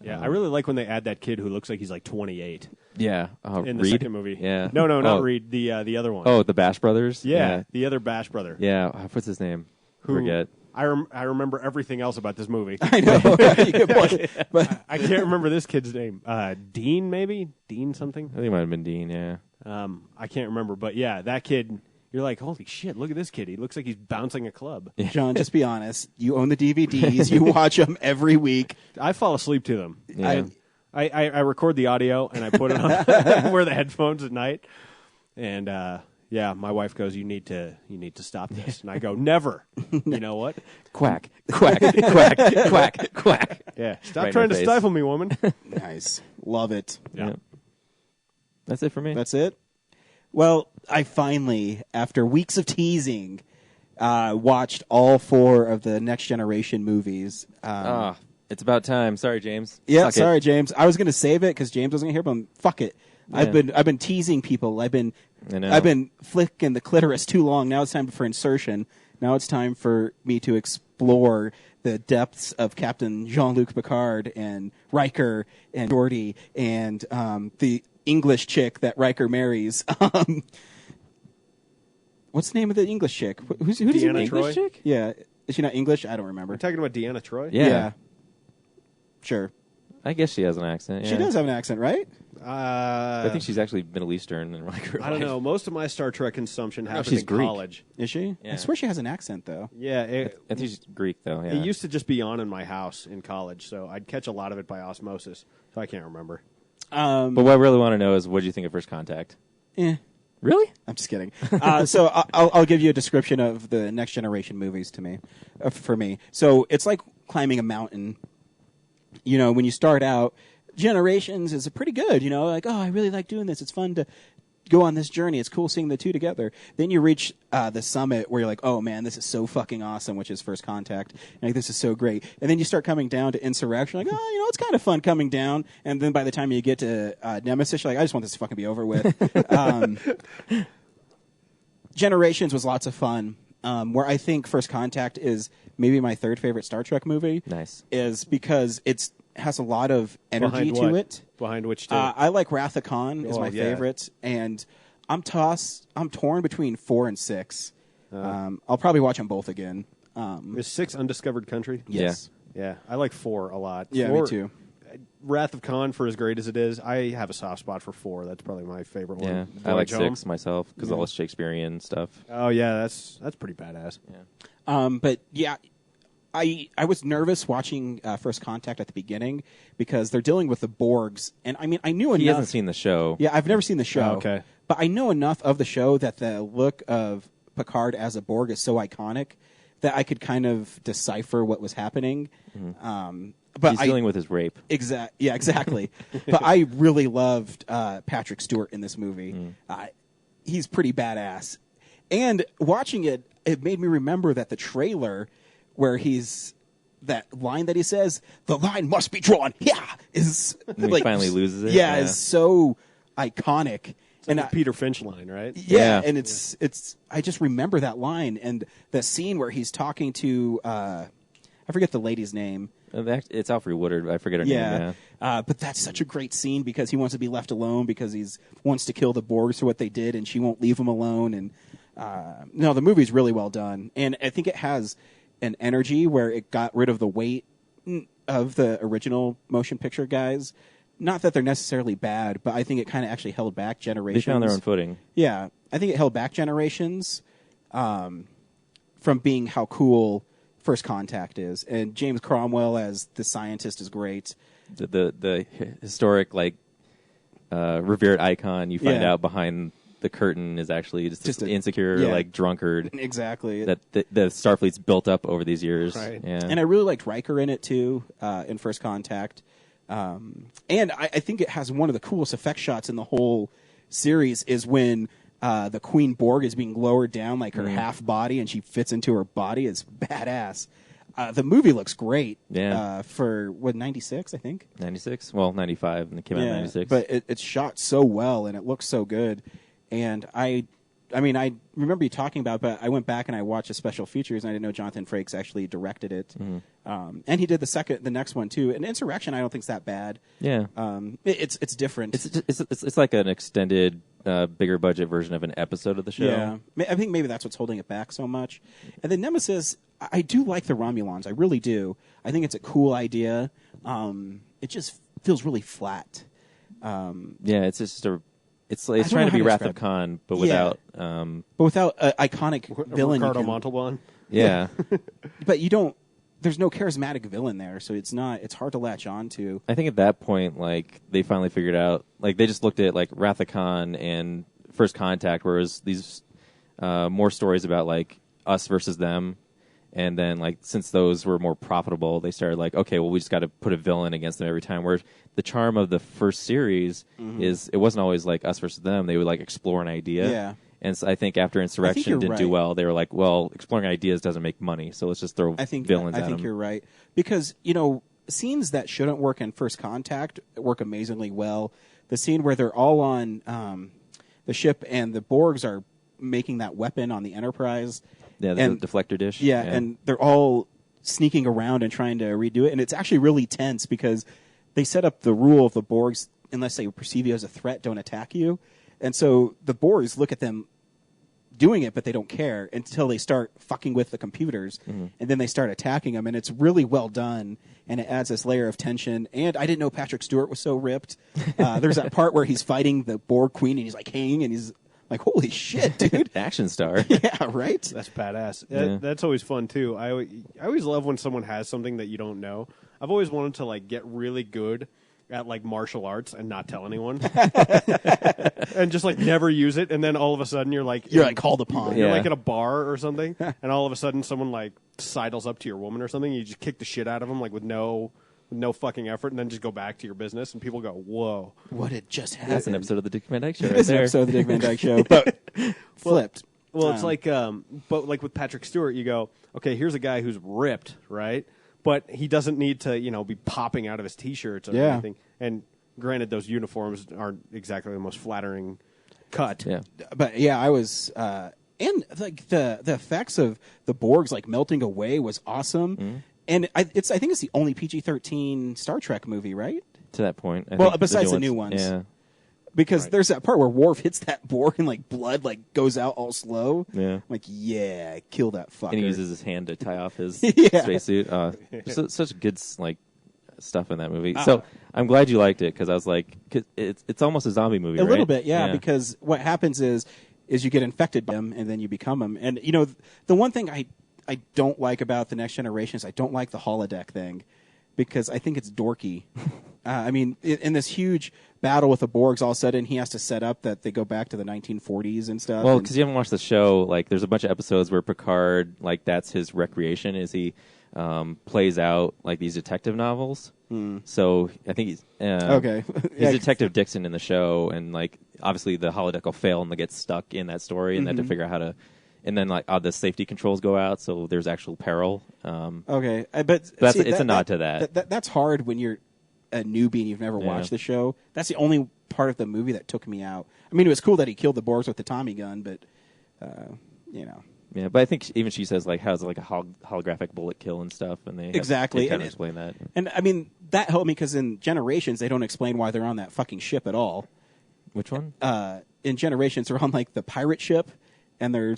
Yeah, I really like when they add that kid who looks like he's like 28 Yeah, in the Reed? second movie. Yeah. No, not Oh. Reed. The other one. Oh, the Bash Brothers. yeah, the other Bash brother. Yeah. What's his name? Who- Forget. I remember everything else about this movie. I know. Good point. But I can't remember this kid's name. Dean, maybe? Dean something? I think it might have been Dean. Yeah. I can't remember. But yeah, that kid, you're like, holy shit, look at this kid. He looks like he's bouncing a club. John, just be honest. You own the DVDs. You watch them every week. I fall asleep to them. Yeah. I record the audio and I put it on, wear the headphones at night. And yeah, my wife goes, you need to stop this. And I go, never. You know what? Quack, quack, quack, quack, quack. Yeah, stop Right in trying my to face. stifle me, woman. Nice. Love it. Yeah. That's it for me. That's it? Well, I finally, after weeks of teasing, watched all 4 of the Next Generation movies. It's about time. Sorry, James. Yeah, Suck it. sorry, James. I was going to save it because James wasn't here, but fuck it. Yeah. I've been teasing people. I know. I've been flicking the clitoris too long. Now it's time for insertion. Now it's time for me to explore the depths of Captain Jean-Luc Picard and Riker and Geordi and the English chick that Riker marries. What's the name of the English chick? Who's the Deanna English Troi? chick? Yeah, is she not English? I don't remember. We're talking about Deanna Troi? Yeah. Sure. I guess she has an accent. She yeah. does have an accent, right? I think she's actually Middle Eastern and like her I don't life. know. Most of my Star Trek consumption happened she's in Greek. college. Is she? Yeah. I swear she has an accent though. Yeah, I think she's Greek though. Yeah. it used to just be on in my house in college, so I'd catch a lot of it by osmosis. So I can't remember. But what I really want to know is what did you think of First Contact? Eh. Really? I'm just kidding. So I'll give you a description of the Next Generation movies to me, for me. So it's like climbing a mountain. You know, when you start out, Generations is pretty good. You know, like, oh, I really like doing this. It's fun to go on this journey. It's cool seeing the two together. Then you reach the summit where you're like, oh man, this is so fucking awesome, which is First Contact. And like, this is so great. And then you start coming down to Insurrection, like, oh, it's kind of fun coming down. And then by the time you get to Nemesis, you're like, I just want this to fucking be over with. Generations was lots of fun. Where I think First Contact is maybe my third favorite Star Trek movie. Nice. Is because it has a lot of energy to it. Behind which two? I like Wrath of Khan is my favorite, and I'm torn between 4 and 6. I'll probably watch them both again. Is 6 Undiscovered Country? Yes. Yeah, I like 4 a lot. Yeah, 4, me too. Wrath of Khan, for as great as it is, I have a soft spot for 4. That's probably my favorite one. Yeah, I like 6 myself because all the Shakespearean stuff. Oh yeah, that's pretty badass. Yeah. But yeah, I was nervous watching First Contact at the beginning because they're dealing with the Borgs, and I mean I knew enough. He hasn't seen the show. Yeah, I've never seen the show. Oh, okay, but I know enough of the show that the look of Picard as a Borg is so iconic that I could kind of decipher what was happening. Mm-hmm. But he's dealing with his rape. Yeah, exactly. But I really loved Patrick Stewart in this movie. He's pretty badass. And watching it, it made me remember that the trailer where that line that he says, "The line must be drawn," is when he finally loses it. Yeah, is so iconic. And the Peter Finch line, right? Yeah, and it's I just remember that line and the scene where he's talking to I forget the lady's name. It's Alfre Woodard. I forget her name. Yeah. But that's such a great scene because he wants to be left alone because he wants to kill the Borgs for what they did, and she won't leave him alone. And no, the movie's really well done, and I think it has an energy where it got rid of the weight of the original motion picture guys. Not that they're necessarily bad, but I think it kind of actually held back generations. They found their own footing. Yeah, I think it held back generations from being how cool First Contact is, and James Cromwell as the scientist is great. The historic revered icon you find out behind the curtain is actually just an insecure drunkard. Exactly. That the Starfleet's built up over these years. Right. Yeah. And I really liked Riker in it too in First Contact, and I think it has one of the coolest effect shots in the whole series is when the Queen Borg is being lowered down like her half body, and she fits into her body. It's badass. The movie looks great. Yeah. For 96, I think. 96. Well, 95, and it came out in 96. But it's shot so well, and it looks so good. And I remember you talking about, but I went back and I watched the special features, and I didn't know Jonathan Frakes actually directed it. And he did the next one too. And Insurrection, I don't think's that bad. Yeah. It's different. It's like an extended, bigger budget version of an episode of the show. Yeah. I think maybe that's what's holding it back so much. And then Nemesis, I do like the Romulans. I really do. I think it's a cool idea. It just feels really flat. Yeah, it's just it's trying to be Wrath of Khan, but without an iconic villain. Ricardo Montalban. Yeah. But there's no charismatic villain there, so it's hard to latch on to. I think at that point, they finally figured out, they just looked at Wrath of Khan and First Contact, where it was these more stories about us versus them. And then, since those were more profitable, they started okay, well, we just got to put a villain against them every time. Where the charm of the first series is it wasn't always us versus them. They would explore an idea. Yeah. And so I think after Insurrection didn't do well, they were like, well, exploring ideas doesn't make money, so let's just throw villains at them. I think you're right. Because, scenes that shouldn't work in First Contact work amazingly well. The scene where they're all on the ship and the Borgs are making that weapon on the Enterprise. Yeah, the deflector dish. Yeah, and they're all sneaking around and trying to redo it. And it's actually really tense because they set up the rule of the Borgs, unless they perceive you as a threat, don't attack you. And so the Borgs look at them doing it, but they don't care until they start fucking with the computers. And then they start attacking them. And it's really well done. And it adds this layer of tension. And I didn't know Patrick Stewart was so ripped. There's that part where he's fighting the Borg Queen and he's hanging and he's like, holy shit, dude. Action star. Yeah, right? That's badass. Yeah. That's always fun, too. I always love when someone has something that you don't know. I've always wanted to, get really good at, martial arts and not tell anyone. And just, never use it. And then all of a sudden you're, You're, called upon. You're, at a bar or something. And all of a sudden someone, sidles up to your woman or something. You just kick the shit out of them, with no no fucking effort, and then just go back to your business, and people go, "Whoa, What had just happened? That's an episode of the Dick Van Dyke Show right It's an there. episode of the Dick Van Dyke Show, but flipped. Well, it's like, but like with Patrick Stewart, you go, okay, here's a guy who's ripped, right? But he doesn't need to, be popping out of his T-shirts or anything. And granted, those uniforms aren't exactly the most flattering cut. Yeah. But yeah, I was, and like the effects of the Borgs like melting away was awesome. Mm-hmm. And I think it's the only PG-13 Star Trek movie, right? To that point. I Well, think besides the new ones. Yeah. Because there's that part where Worf hits that Borg and like blood like goes out all slow. Yeah. I'm like, yeah, kill that fucker. And he uses his hand to tie off his Yeah. spacesuit. Such good stuff in that movie. So I'm glad you liked it because I was like, 'cause it's almost a zombie movie, A right? little bit, yeah, because what happens is you get infected by them and then you become them. And the one thing I don't like about the Next Generation is I don't like the holodeck thing because I think it's dorky. I mean, in this huge battle with the Borgs, all of a sudden he has to set up that they go back to the 1940s and stuff. Well, and- because you haven't watched the show, like there's a bunch of episodes where Picard, like that's his recreation, is he plays out like these detective novels. So I think he's Okay. he's Yeah. Detective Dixon in the show, and like obviously the holodeck will fail and they get stuck in that story, and they have to figure out how to. And then like the safety controls go out, so there's actual peril. Okay, but it's a nod to that. That's hard when you're a newbie and you've never watched the show. That's the only part of the movie that took me out. I mean, it was cool that he killed the Borgs with the Tommy gun, but Yeah, but I think even she says like how's it like a holographic bullet kill and stuff, and they Exactly. kind And of explain that. And I mean that helped me because in Generations they don't explain why they're on that fucking ship at all. Which one? In Generations they're on like the pirate ship and they're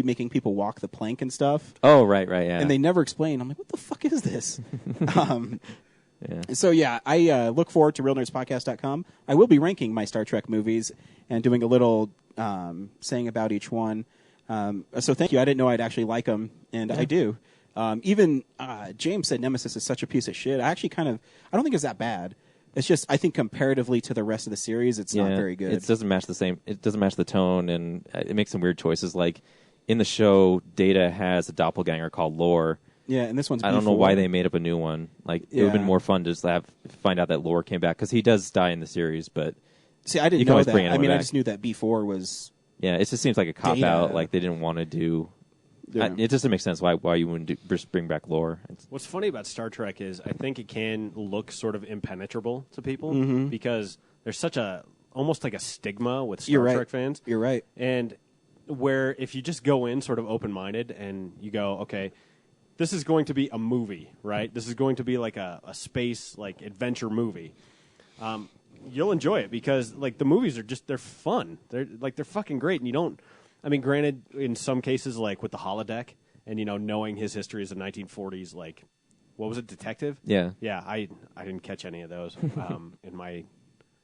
making people walk the plank and stuff. Oh, right, yeah. And they never explain. I'm like, what the fuck is this? Yeah. So yeah, I look forward to RealNerdsPodcast.com. I will be ranking my Star Trek movies and doing a little saying about each one. So thank you. I didn't know I'd actually like them, and I do. Even James said Nemesis is such a piece of shit. I don't think it's that bad. It's just I think comparatively to the rest of the series, it's not very good. It doesn't match the tone, and it makes some weird choices. Like in the show, Data has a doppelganger called Lore. Yeah, and this one's I don't know B4. why they made up a new one. Like it would have been more fun to just find out that Lore came back because he does die in the series. But see, I didn't you can know always that. bring I anyone mean, I back. just knew that B4 was. Yeah, it just seems like a cop Data. out. Like they didn't want to do. Yeah. It doesn't make sense why you wouldn't just bring back Lore. What's funny about Star Trek is I think it can look sort of impenetrable to people because there's such almost like a stigma with You're Star right. Trek fans. You're right. And where if you just go in sort of open-minded and you go, okay, this is going to be a movie, right? This is going to be like a space like adventure movie. You'll enjoy it because like the movies they're fun. They're fucking great, and you don't. I mean, granted, in some cases, like with the holodeck, and knowing his history as a 1940s, like what was it, detective? Yeah. Yeah, I didn't catch any of those in my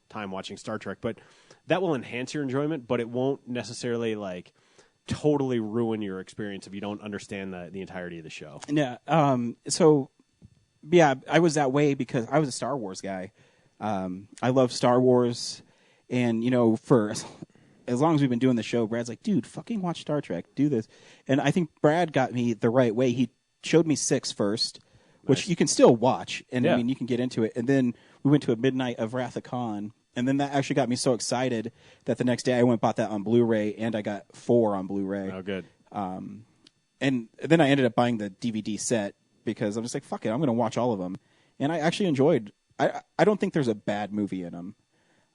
time watching Star Trek, but that will enhance your enjoyment, but it won't necessarily like totally ruin your experience if you don't understand the entirety of the show. Yeah. So, yeah, I was that way because I was a Star Wars guy. I love Star Wars, and for as long as we've been doing the show, Brad's like, dude, fucking watch Star Trek, do this. And I think Brad got me the right way. He showed me 6 first, which you can still watch, and I mean, you can get into it. And then we went to a midnight of Wrath of Khan, and then that actually got me so excited that the next day I went and bought that on Blu-ray, and I got 4 on Blu-ray. Oh, good. And then I ended up buying the DVD set because I'm just like, fuck it, I'm going to watch all of them. And I actually enjoyed. I don't think there's a bad movie in them.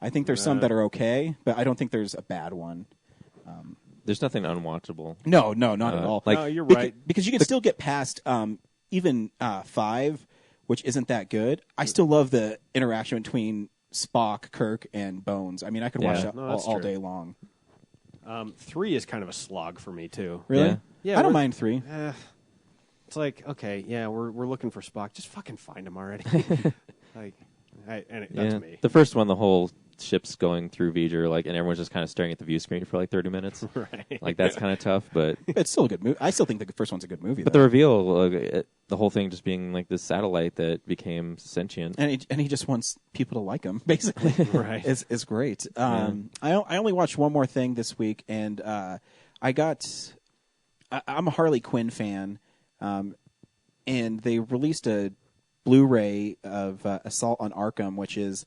I think there's some that are okay, but I don't think there's a bad one. There's nothing unwatchable. No, not at all. like- No, you're right. Because you can still get past even 5, which isn't that good. I still love the interaction between Spock, Kirk, and Bones. I mean, I could watch that No, that's all true. day long. 3 is kind of a slog for me too. Really? Yeah. Yeah, I don't we're- mind 3. It's like, okay, yeah, we're looking for Spock. Just fucking find him already. That's me. The first one, the whole ship's going through V'ger, like, and everyone's just kind of staring at the view screen for like 30 minutes. Right. Like that's kind of tough, but It's still a good movie. I still think the first one's a good movie. but the reveal, the whole thing just being like this satellite that became sentient. and he just wants people to like him, basically. Right. It's great. I only watched one more thing this week, and I'm a Harley Quinn fan, and they released a Blu-ray of Assault on Arkham, which is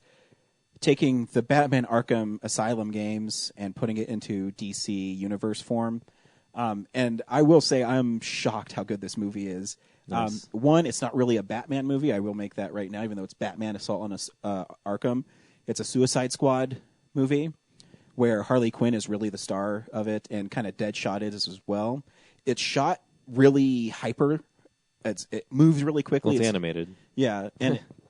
taking the Batman Arkham Asylum games and putting it into DC Universe form. And I will say I'm shocked how good this movie is. Nice. One, it's not really a Batman movie. I will make that right now, even though it's Batman Assault on Arkham. It's a Suicide Squad movie where Harley Quinn is really the star of it, and kind of Deadshot is as well. It's shot really hyper. It moves really quickly. Well, it's animated. Yeah,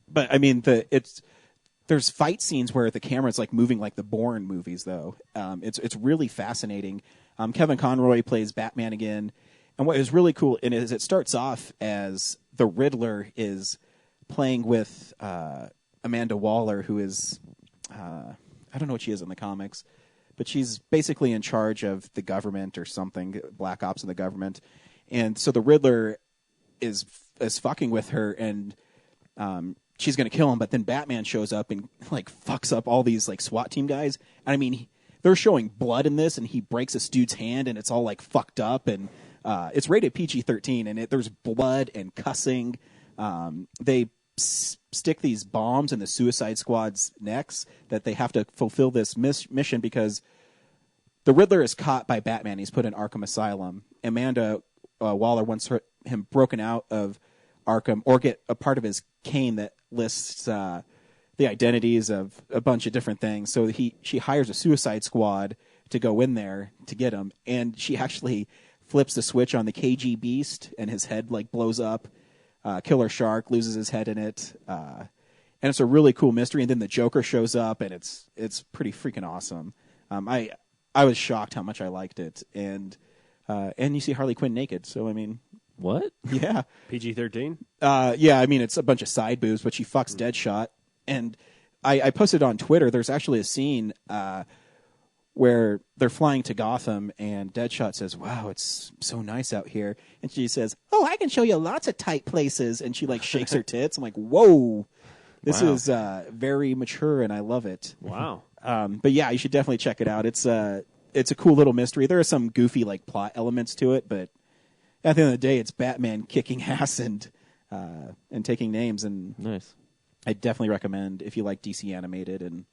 but I mean there's fight scenes where the camera's like moving like the Bourne movies, though. It's really fascinating. Kevin Conroy plays Batman again, and what is really cool is it starts off as the Riddler is playing with Amanda Waller, who is I don't know what she is in the comics, but she's basically in charge of the government or something, black ops of the government, and so the Riddler is fucking with her, and she's going to kill him, but then Batman shows up and like fucks up all these like SWAT team guys. And I mean, they're showing blood in this, and he breaks this dude's hand, and it's all like fucked up, and it's rated PG-13, and there's blood and cussing. They stick these bombs in the Suicide Squad's necks that they have to fulfill this mission because the Riddler is caught by Batman. He's put in Arkham Asylum. Amanda Waller wants him broken out of Arkham, or get a part of his cane that lists the identities of a bunch of different things. So she hires a Suicide Squad to go in there to get him, and she actually flips the switch on the KG Beast, and his head like blows up. Killer Shark loses his head in it, and it's a really cool mystery. And then the Joker shows up, and it's pretty freaking awesome. I was shocked how much I liked it, and you see Harley Quinn naked. So I mean. What? Yeah. PG-13? Yeah, I mean, it's a bunch of side boobs, but she fucks Deadshot. And I posted on Twitter, there's actually a scene where they're flying to Gotham, and Deadshot says, wow, it's so nice out here. And she says, oh, I can show you lots of tight places. And she, like, shakes her tits. I'm like, whoa. This is very mature, and I love it. Wow. But, yeah, you should definitely check it out. It's a cool little mystery. There are some goofy, like, plot elements to it, but at the end of the day, it's Batman kicking ass and taking names. And Nice. I definitely recommend, if you like DC animated and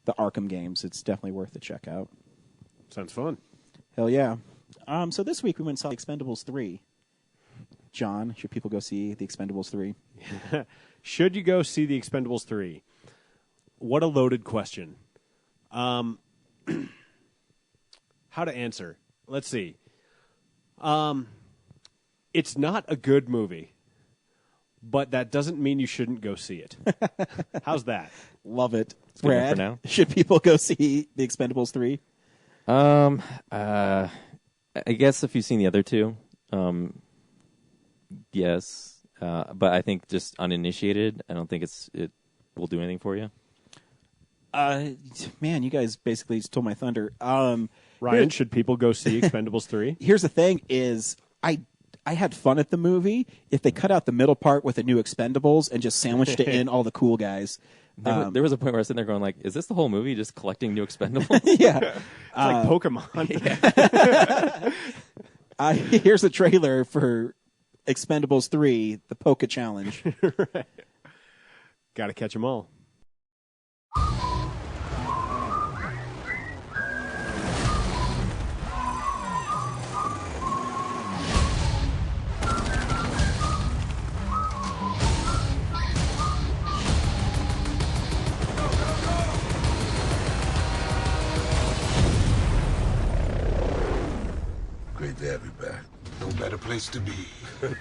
the Arkham games, it's definitely worth a check out. Sounds fun. Hell yeah. So this week we went and saw Expendables 3. John, should people go see The Expendables 3? Should you go see The Expendables 3? What a loaded question. How to answer? Let's see. It's not a good movie, but that doesn't mean you shouldn't go see it. How's that? Love it. good enough Brad, for now. should people go see The Expendables 3? I guess if you've seen the other two, yes. But I think just uninitiated, I don't think it will do anything for you. Man, you guys basically stole my thunder. Ryan, should people go see Expendables 3? Here's the thing is, I had fun at the movie if they cut out the middle part with the new Expendables and just sandwiched it in all the cool guys. There was a point where I was sitting there going like, is this the whole movie, just collecting new Expendables? Yeah. It's like Pokemon. Here's the trailer for Expendables 3, the Poke Challenge. Right. Got to catch them all. Great to have you back. No better place to be. It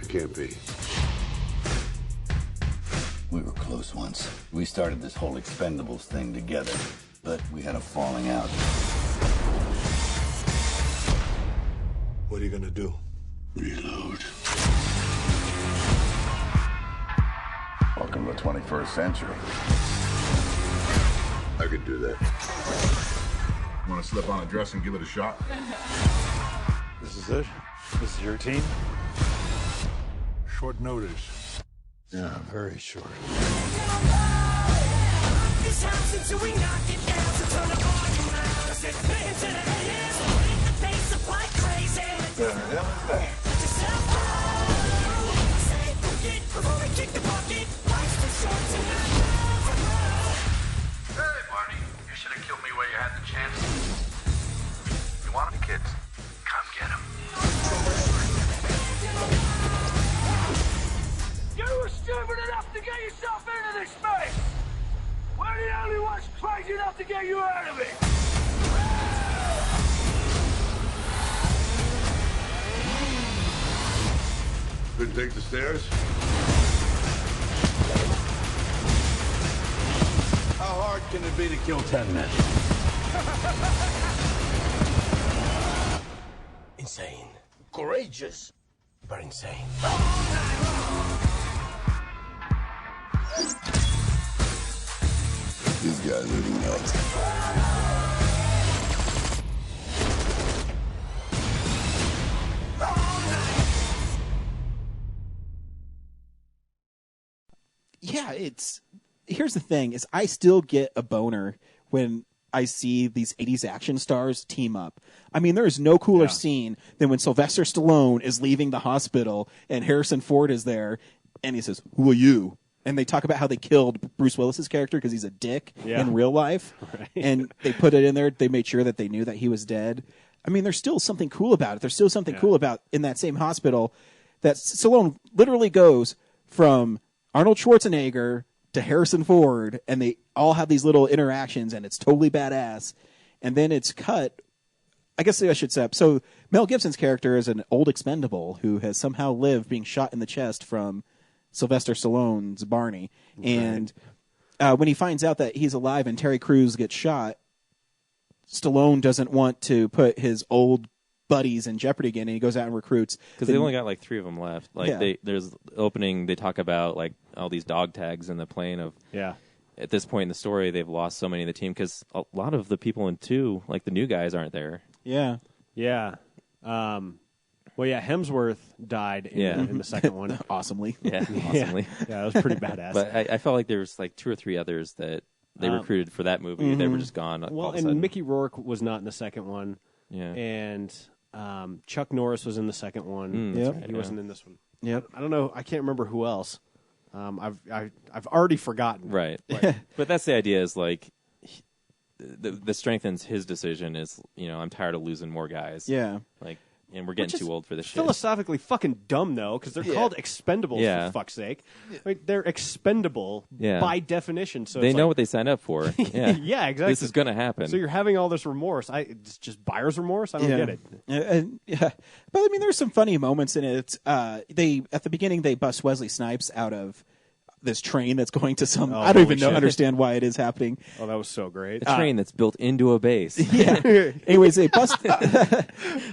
can't be. We were close once. We started this whole Expendables thing together, but we had a falling out. What are you gonna do? Reload. Welcome to the 21st century. I could do that. Want to slip on a dress and give it a shot? This is it? This is your team? Short notice. Yeah, very short. The hell? Hey, Barney, you should have killed me where you had the chance. You want them, kids? Come get them. You were stupid enough to get yourself into this space! We're the only ones crazy enough to get you out of it! Couldn't take the stairs? How hard can it be to kill 10 men? Insane. Courageous, but insane. These guys are nuts. Yeah, here's the thing: is I still get a boner when I see these 80s action stars team up. I mean, there is no cooler scene than when Sylvester Stallone is leaving the hospital and Harrison Ford is there, and he says, "Who are you?" And they talk about how they killed Bruce Willis's character because he's a dick in real life, and they put it in there. They made sure that they knew that he was dead. I mean, there's still something cool about it. There's still something cool about in that same hospital that Stallone literally goes from Arnold Schwarzenegger to Harrison Ford, and they all have these little interactions, and it's totally badass. And then it's cut. I guess I should say. So Mel Gibson's character is an old expendable who has somehow lived being shot in the chest from Sylvester Stallone's Barney. And when he finds out that he's alive and Terry Crews gets shot, Stallone doesn't want to put his old buddies in jeopardy again, and he goes out and recruits. Because they only got like 3 of them left. Like there's opening. They talk about like all these dog tags in the plane of. Yeah. At this point in the story, they've lost so many of the team because a lot of the people in 2, like the new guys, aren't there. Yeah. Yeah. Well, yeah, Hemsworth died in the second one. Awesomely. Yeah, awesomely. Yeah, that was pretty badass. But I felt like there was like 2 or 3 others that they recruited for that movie. They were just gone. Well, all of a sudden. and Mickey Rourke was not in the second one. Yeah. And Chuck Norris was in the second one. Yep. He wasn't in this one. Yep. I don't know. I can't remember who else. I've already forgotten. Right. But that's the idea. Is like the strengthens his decision. Is I'm tired of losing more guys. Yeah. Like, and we're getting too old for this shit. Philosophically fucking dumb though, because they're called expendables for fuck's sake. Like, they're expendable by definition. So they it's know like, what they signed up for. Yeah. Yeah, exactly. This is going to happen. So you're having all this remorse. It's just buyer's remorse. I don't get it. But I mean, there's some funny moments in it. They at the beginning they bust Wesley Snipes out of this train that's going to some. I don't even understand why it is happening. Oh, that was so great. A train that's built into a base. Yeah. Anyways, they bust.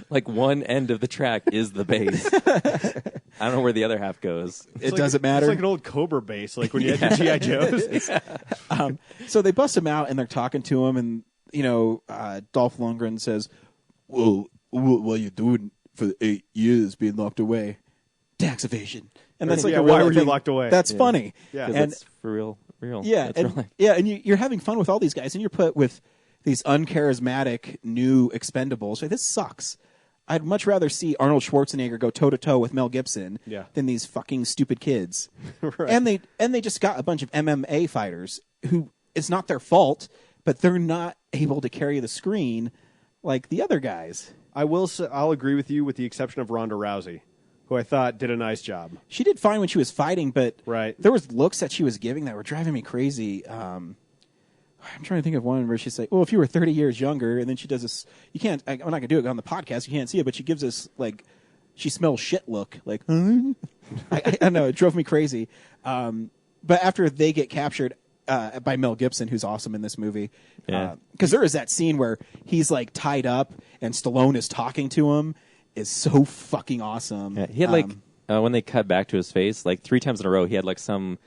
Like one end of the track is the base. I don't know where the other half goes. It doesn't matter. It's like an old Cobra base, like when you had the G.I. Joes. So they bust him out and they're talking to him, and Dolph Lundgren says, "Well, what are you doing for the 8 years being locked away? Tax evasion." And that's like why were you locked away? That's funny. Yeah, and it's for real. Yeah, and you're having fun with all these guys, and you're put with these uncharismatic new expendables. Like, this sucks. I'd much rather see Arnold Schwarzenegger go toe to toe with Mel Gibson than these fucking stupid kids. Right. And they just got a bunch of MMA fighters who it's not their fault, but they're not able to carry the screen like the other guys. I'll agree with you, with the exception of Ronda Rousey, who I thought did a nice job. She did fine when she was fighting, but there was looks that she was giving that were driving me crazy. I'm trying to think of one where she's like, "Well, if you were 30 years younger," and then she does this. You can't. I'm not gonna do it on the podcast. You can't see it, but she gives this like she smells shit look. Like, I don't know. It drove me crazy. But after they get captured by Mel Gibson, who's awesome in this movie, because there is that scene where he's like tied up and Stallone is talking to him. Is so fucking awesome. Yeah, he had when they cut back to his face, like 3 times in a row, he had like some,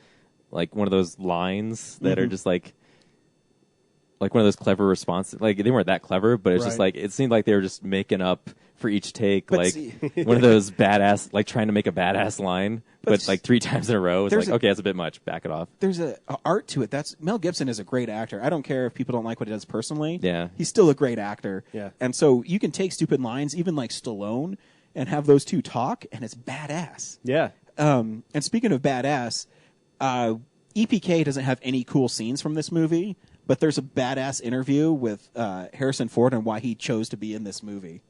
like one of those lines that are just like one of those clever responses. Like they weren't that clever, but it's just like it seemed like they were just making up for each take, but one of those badass, like trying to make a badass line, but like 3 times in a row. It's like, okay, that's a bit much. Back it off. There's a art to it. Mel Gibson is a great actor. I don't care if people don't like what he does personally. Yeah. He's still a great actor. Yeah. And so you can take stupid lines, even like Stallone, and have those two talk, and it's badass. Yeah. And speaking of badass, EPK doesn't have any cool scenes from this movie, but there's a badass interview with Harrison Ford on why he chose to be in this movie.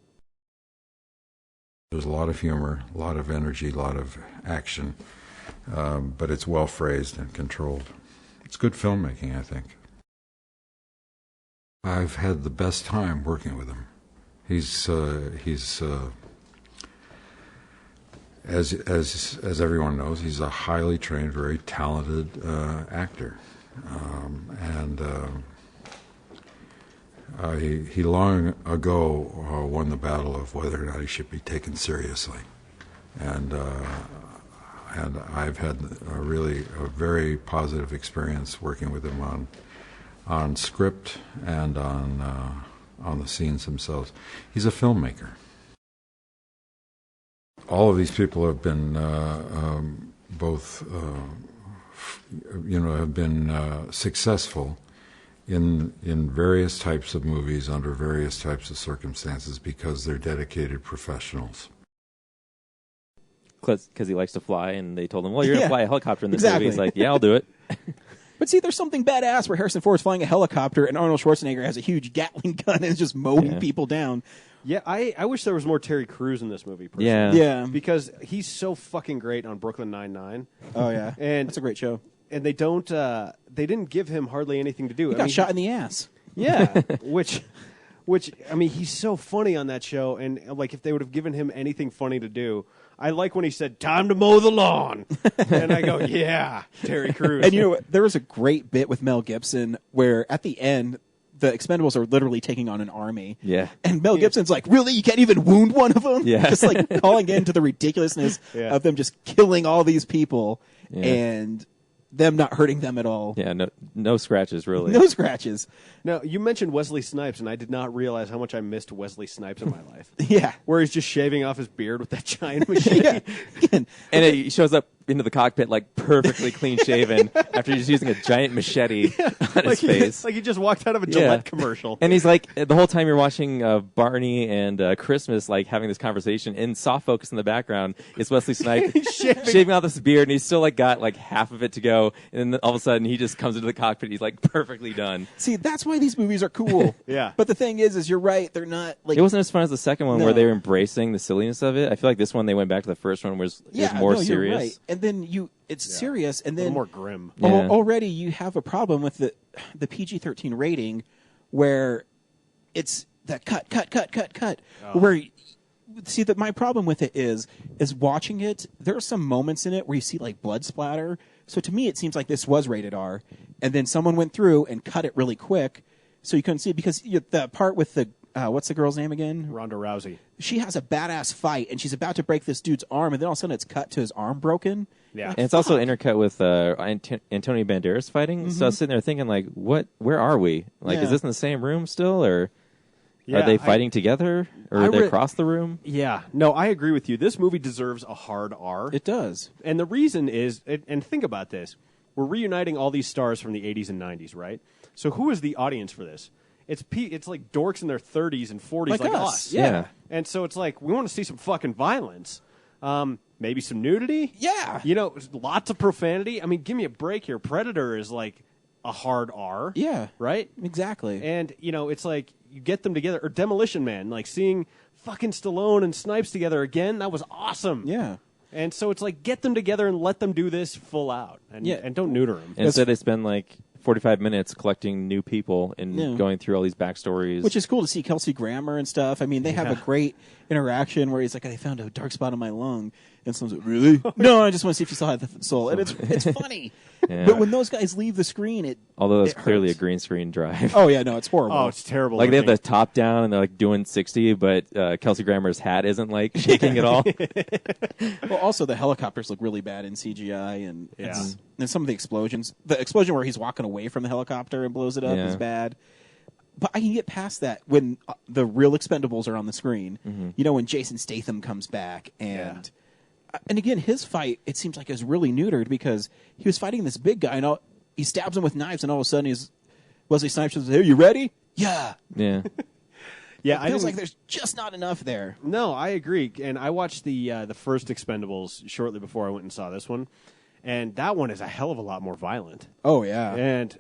There's a lot of humor, a lot of energy, a lot of action, but it's well phrased and controlled. It's good filmmaking, I think. I've had the best time working with him. He's as everyone knows, he's a highly trained, very talented actor, and he long ago won the battle of whether or not he should be taken seriously, and I've had a very positive experience working with him on script and on the scenes themselves. He's a filmmaker. All of these people have been successful in various types of movies under various types of circumstances because they're dedicated professionals. Because he likes to fly, and they told him, well, you're going to fly a helicopter in this Exactly. movie. He's like, yeah, I'll do it. But see, there's something badass where Harrison Ford's flying a helicopter and Arnold Schwarzenegger has a huge Gatling gun and is just mowing people down. Yeah, I wish there was more Terry Crews in this movie, personally. Yeah. Yeah. Because he's so fucking great on Brooklyn Nine-Nine. Oh, yeah. And that's a great show. And they didn't give him hardly anything to do. He got shot in the ass. Yeah, which, I mean, he's so funny on that show, and like if they would have given him anything funny to do, I like when he said, "Time to mow the lawn," and I go, "Yeah, Terry Crews." And you know, there was a great bit with Mel Gibson where at the end, the Expendables are literally taking on an army. Yeah. And Mel Gibson's like, really? You can't even wound one of them? Yeah. Just like calling into the ridiculousness of them just killing all these people and them not hurting them at all. Yeah, no scratches, really. No scratches. Now, you mentioned Wesley Snipes, and I did not realize how much I missed Wesley Snipes in my life. Yeah. Where he's just shaving off his beard with that giant machine. And he shows up into the cockpit like perfectly clean shaven after he's using a giant machete on his face. Like he just walked out of a Gillette commercial. And he's like, the whole time you're watching Barney and Christmas, like having this conversation, in soft focus in the background is Wesley Snipes shaving off this beard, and he's still like got like half of it to go, and then all of a sudden he just comes into the cockpit, he's like perfectly done. see, that's why these movies are cool. Yeah. But the thing is you're right, they're not like It wasn't as fun as the second one No. where they were embracing the silliness of it. I feel like this one they went back to the first one where it was more no, serious. You're right. And then it's serious, and then more grim. Yeah. Already you have a problem with the PG-13 rating, where it's that cut. Where see that my problem with it is watching it. There are some moments in it where you see like blood splatter. So to me, it seems like this was rated R, and then someone went through and cut it really quick, so you couldn't see it because the part with the what's the girl's name again? Ronda Rousey. She has a badass fight, and she's about to break this dude's arm, and then all of a sudden it's cut to his arm broken. Yeah. And it's also intercut with Antonio Banderas fighting. So I was sitting there thinking, like, where are we? Like, is this in the same room still, or are they fighting together, or are they across the room? Yeah. No, I agree with you. This movie deserves a hard R. It does. And the reason is, and think about this, we're reuniting all these stars from the 80s and 90s, right? So who is the audience for this? It's like dorks in their 30s and 40s like us. Yeah. And so it's like, we want to see some fucking violence. Maybe some nudity. Yeah. You know, lots of profanity. I mean, give me a break here. Predator is like a hard R. Yeah. Right? Exactly. And, you know, it's like you get them together. Or Demolition Man, like seeing fucking Stallone and Snipes together again, that was awesome. Yeah. And so it's like, get them together and let them do this full out. And don't neuter them. And instead they spend like 45 minutes collecting new people and going through all these backstories. Which is cool to see Kelsey Grammer and stuff. I mean, they have a great interaction where he's like, I found a dark spot on my lung. And someone's like, really? No, I just want to see if you still have the soul. And it's funny. Yeah. But when those guys leave the screen, although it's it clearly hurts. a green screen drive. Oh, yeah, no, it's horrible. Oh, it's terrible. Like they have the top down and they're like doing 60, but Kelsey Grammer's hat isn't like shaking at all. Well, also the helicopters look really bad in CGI, and and some of the explosions. The explosion where he's walking away from the helicopter and blows it up is bad. But I can get past that when the real Expendables are on the screen. Mm-hmm. You know, when Jason Statham comes back, and again, his fight, it seems like is really neutered because he was fighting this big guy, and he stabs him with knives, and all of a sudden Wesley Snipes says, "Hey, you ready?" Yeah. Yeah. Yeah, It feels like there's just not enough there. No, I agree. And I watched the first Expendables shortly before I went and saw this one, and that one is a hell of a lot more violent. Oh yeah, and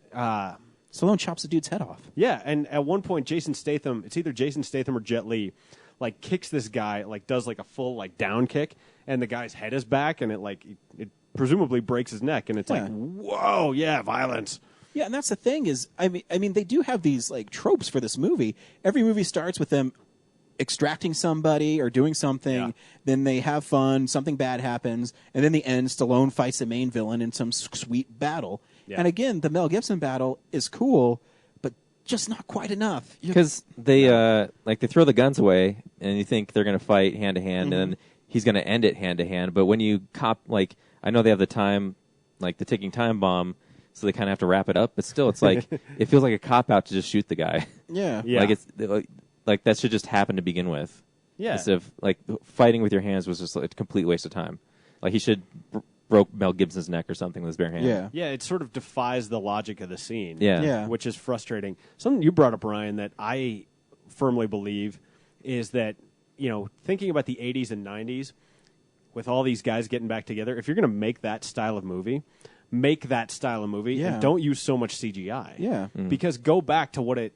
Stallone chops the dude's head off. Yeah, and at one point, Jason Statham, it's either Jason Statham or Jet Li, like kicks this guy, like does like a full like down kick, and the guy's head is back, and it presumably breaks his neck, and it's like, whoa, yeah, violence. Yeah, and that's the thing is, I mean, they do have these like tropes for this movie. Every movie starts with them extracting somebody or doing something. Then they have fun. Something bad happens, and then the end. Stallone fights the main villain in some sweet battle. Yeah. And again, the Mel Gibson battle is cool, but just not quite enough. Because they they throw the guns away, and you think they're going to fight hand to hand, and then he's going to end it hand to hand. But when you I know they have the time, like the ticking time bomb. So they kind of have to wrap it up, but still, it's like it feels like a cop out to just shoot the guy. Yeah, Like it's like that should just happen to begin with. Yeah, instead of like fighting with your hands was just a complete waste of time. Like he should broke Mel Gibson's neck or something with his bare hand. Yeah, it sort of defies the logic of the scene. Yeah, which is frustrating. Something you brought up, Ryan, that I firmly believe is that thinking about the '80s and '90s with all these guys getting back together, if you're going to make that style of movie. Make that style of movie and don't use so much CGI. Yeah. Because go back to what it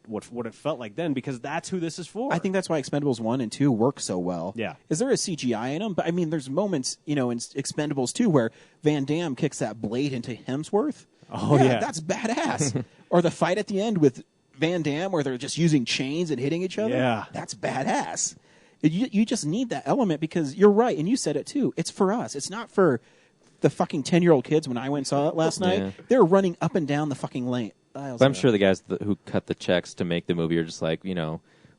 felt like then, because that's who this is for. I think that's why Expendables 1 and 2 work so well. Yeah. Is there a CGI in them? But I mean, there's moments, in Expendables 2 where Van Damme kicks that blade into Hemsworth. Oh, yeah. That's badass. Or the fight at the end with Van Damme where they're just using chains and hitting each other. Yeah. That's badass. You just need that element because you're right, and you said it too. It's for us. It's not for the fucking 10-year-old kids. When I went and saw it last night, they're running up and down the fucking lane. But I'm sure the guys who cut the checks to make the movie are just like,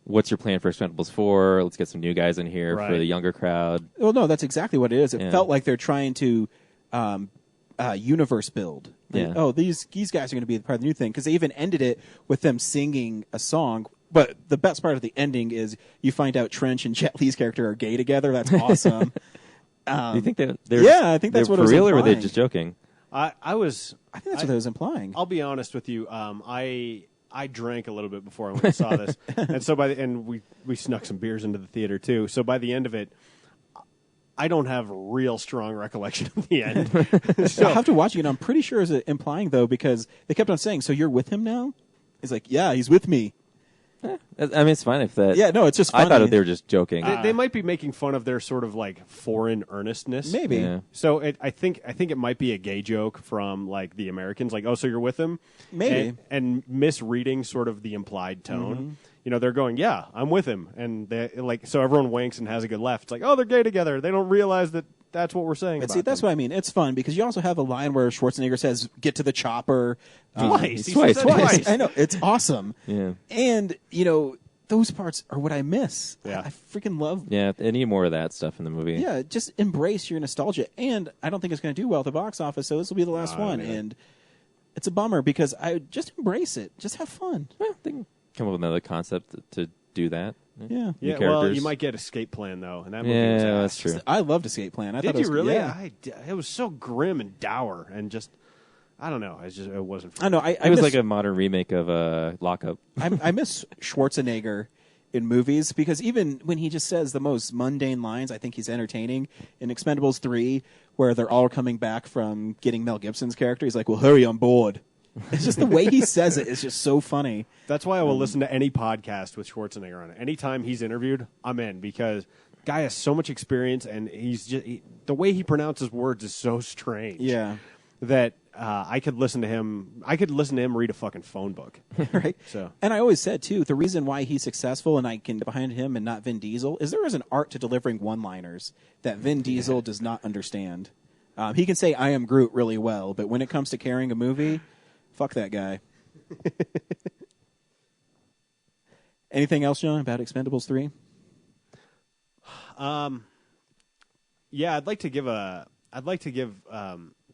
what's your plan for Expendables 4? Let's get some new guys in here for the younger crowd. Well, no, that's exactly what it is. It felt like they're trying to universe build. Like, these guys are going to be part of the new thing because they even ended it with them singing a song. But the best part of the ending is you find out Trench and Jet Li's character are gay together. That's awesome. Do you think they're I think that's what it was for real, implying. or were they just joking? I think that's what it was implying. I'll be honest with you. I drank a little bit before I went and saw this, and so we snuck some beers into the theater too. So by the end of it, I don't have a real strong recollection of the end. So I'll have to watch it. I'm pretty sure it's implying though because they kept on saying, "So you're with him now?" He's like, "Yeah, he's with me." I mean, it's fine if that. Yeah, no, it's just funny. I thought they were just joking. They might be making fun of their sort of like foreign earnestness. Maybe. Yeah. So I think it might be a gay joke from like the Americans, like, oh, so you're with him? Maybe. And misreading sort of the implied tone. They're going, yeah, I'm with him, and they so everyone winks and has a good laugh. It's like, oh, they're gay together. They don't realize that. That's what we're saying. But see, that's what I mean. It's fun because you also have a line where Schwarzenegger says, "Get to the chopper." Twice. I know, it's awesome. Yeah. And those parts are what I miss. Yeah. I freaking love. Yeah, they need more of that stuff in the movie. Yeah, just embrace your nostalgia. And I don't think it's going to do well at the box office, so this will be the last one. And it's a bummer because I just embrace it. Just have fun. Well, they can come up with another concept to do that. Yeah. Yeah, well, you might get Escape Plan, though. And that movie was that's true. I loved Escape Plan. I Did thought it was, you really? Yeah. It was so grim and dour and just, I don't know. It wasn't for I know. It was like a modern remake of Lockup. I miss Schwarzenegger in movies because even when he just says the most mundane lines, I think he's entertaining. In Expendables 3, where they're all coming back from getting Mel Gibson's character, he's like, well, hurry, I'm bored. It's just the way he says it is just so funny. That's why I will listen to any podcast with Schwarzenegger on it. Anytime he's interviewed, I'm in because guy has so much experience and he's just the way he pronounces words is so strange. Yeah. That I could listen to him. I could listen to him read a fucking phone book. Right. So, and I always said too, the reason why he's successful and I can get behind him and not Vin Diesel is there is an art to delivering one-liners that Vin Diesel does not understand. He can say "I am Groot" really well, but when it comes to carrying a movie. Fuck that guy. Anything else, John, about Expendables 3? Yeah, I'd like to give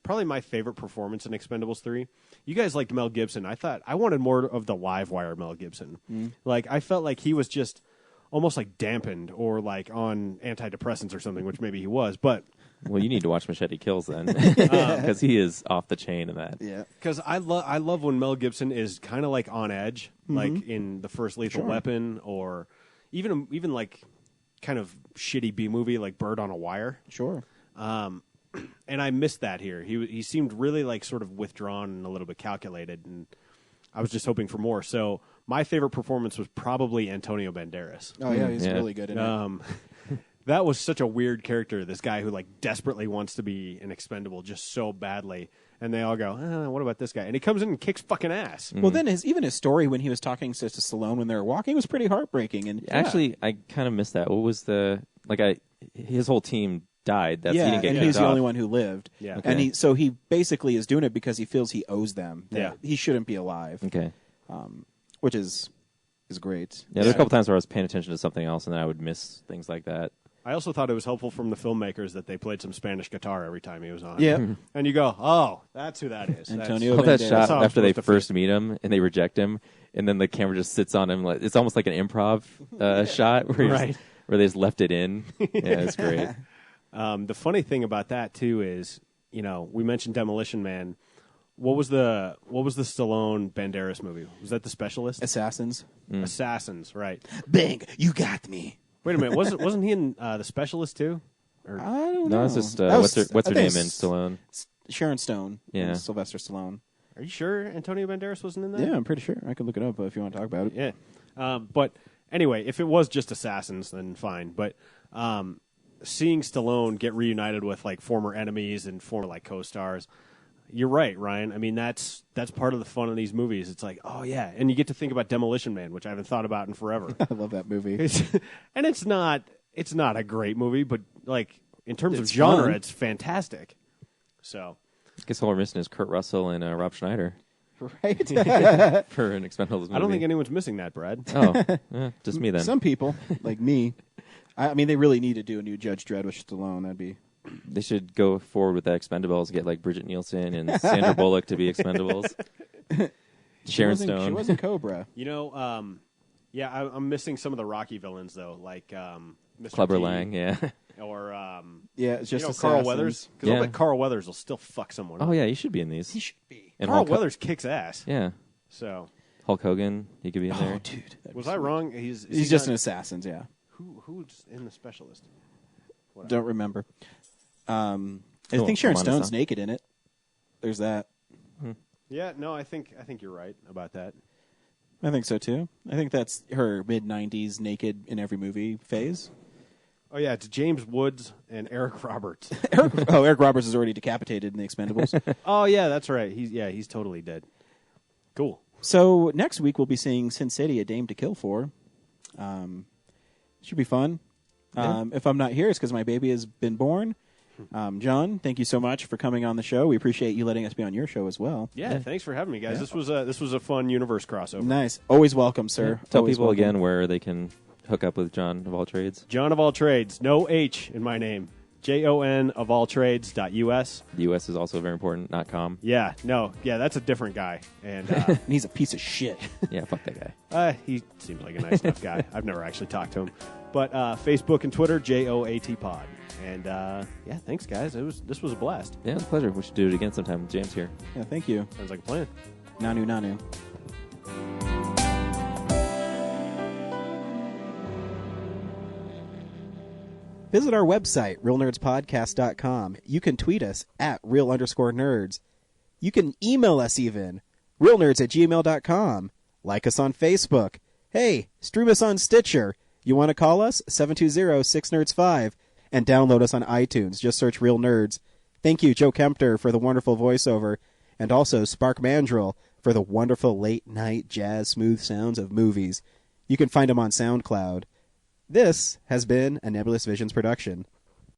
probably my favorite performance in Expendables 3. You guys liked Mel Gibson. I wanted more of the live wire Mel Gibson. Like I felt like he was just almost like dampened or like on antidepressants or something, which maybe he was, but well, you need to watch Machete Kills then, because he is off the chain in that. Yeah, because I love when Mel Gibson is kind of like on edge, like in the first Lethal Weapon, or even like kind of shitty B movie like Bird on a Wire. Sure. And I missed that here. He seemed really like sort of withdrawn and a little bit calculated, and I was just hoping for more. So my favorite performance was probably Antonio Banderas. Oh yeah, he's really good in it. That was such a weird character. This guy who like desperately wants to be an expendable just so badly, and they all go, "What about this guy?" And he comes in and kicks fucking ass. Well, then his story when he was talking to Stallone when they were walking was pretty heartbreaking. And actually, I kind of missed that. What was his whole team died. He didn't get and kicked he's the off. only one who lived. Yeah. Okay. And he basically is doing it because he feels he owes them. Yeah. He shouldn't be alive. Okay. Which is great. Yeah, there's a couple times where I was paying attention to something else, and then I would miss things like that. I also thought it was helpful from the filmmakers that they played some Spanish guitar every time he was on. Yeah. And you go, oh, that's who that is. Antonio Well, that Banderas. shot how I'm after they supposed to first meet him and they reject him, and then the camera just sits on him. Like, it's almost like an improv shot where, Right. where they just left it in. Yeah, it's great. The funny thing about that too is, we mentioned Demolition Man. What was the Stallone Banderas movie? Was that The Specialist? Assassins. Assassins, right? Bang! You got me. Wait a minute, wasn't he in The Specialist too? I don't know. No, it's just That was- what's I her think name in it's Stallone? Sharon Stone. Yeah. And Sylvester Stallone. Are you sure Antonio Banderas wasn't in that? Yeah, I'm pretty sure. I can look it up if you want to talk about it. Yeah. But anyway, if it was just Assassins, then fine. But seeing Stallone get reunited with like former enemies and former like co-stars, you're right, Ryan. I mean, that's part of the fun of these movies. It's like, oh yeah, and you get to think about Demolition Man, which I haven't thought about in forever. I love that movie. And it's not a great movie, but like in terms It's of genre, fun. it's fantastic. So I guess all we're missing is Kurt Russell and Rob Schneider Right? for an Expendables movie. I don't think anyone's missing that, Brad. Oh, just me then. Some people, like me. I mean, they really need to do a new Judge Dredd with Stallone. That'd be... They should go forward with that Expendables, get like Bridget Nielsen and Sandra Bullock to be Expendables. Sharon She Stone. wasn't Cobra. Yeah, I'm missing some of the Rocky villains though, like Mr. Clubber T, Lang, yeah. or Yeah, it's just Carl Assassins. Weathers. Because I'll bet Carl Weathers will still fuck someone. Oh up. yeah, he should be in these. He should be. And Carl Hulk Weathers kicks ass. Yeah. So Hulk Hogan, he could be in there. Oh, dude. was I wrong? Is He's he just not- an Assassins, yeah. who's in The Specialist? Whatever. Don't remember. I Cool. think Sharon I'm on to Stone's some. naked in it. There's that. Yeah, no, I think you're right about that. I think so, too. I think that's her mid-90s naked in every movie phase. Oh yeah, it's James Woods and Eric Roberts. Eric Roberts is already decapitated in The Expendables. Oh yeah, that's right. He's totally dead. Cool. So next week we'll be seeing Sin City, A Dame to Kill For. Should be fun. If I'm not here, it's because my baby has been born. John, thank you so much for coming on the show. We appreciate you letting us be on your show as well. Yeah, thanks for having me, guys. Yeah. This was a fun universe crossover. Nice. Always welcome, sir. Tell Always people welcome. again where they can hook up with John of all trades. John of all trades, no H in my name. JON of all trades.us. The US is also very important, not .com. Yeah, that's a different guy, and And he's a piece of shit. Yeah, fuck that guy. he seems like a nice enough guy. I've never actually talked to him, but Facebook and Twitter, JOAT Pod, and thanks guys. This was a blast. Yeah, it's a pleasure. We should do it again sometime. James here. Yeah, thank you. Sounds like a plan. Nanu. Visit our website, realnerdspodcast.com. You can tweet us at real_nerds. You can email us even, realnerds@gmail.com. Like us on Facebook. Hey, stream us on Stitcher. You want to call us? 720-6nerds5. And download us on iTunes. Just search Real Nerds. Thank you, Joe Kempter, for the wonderful voiceover. And also Spark Mandrill for the wonderful late-night jazz smooth sounds of movies. You can find them on SoundCloud. This has been a Nebulous Visions production.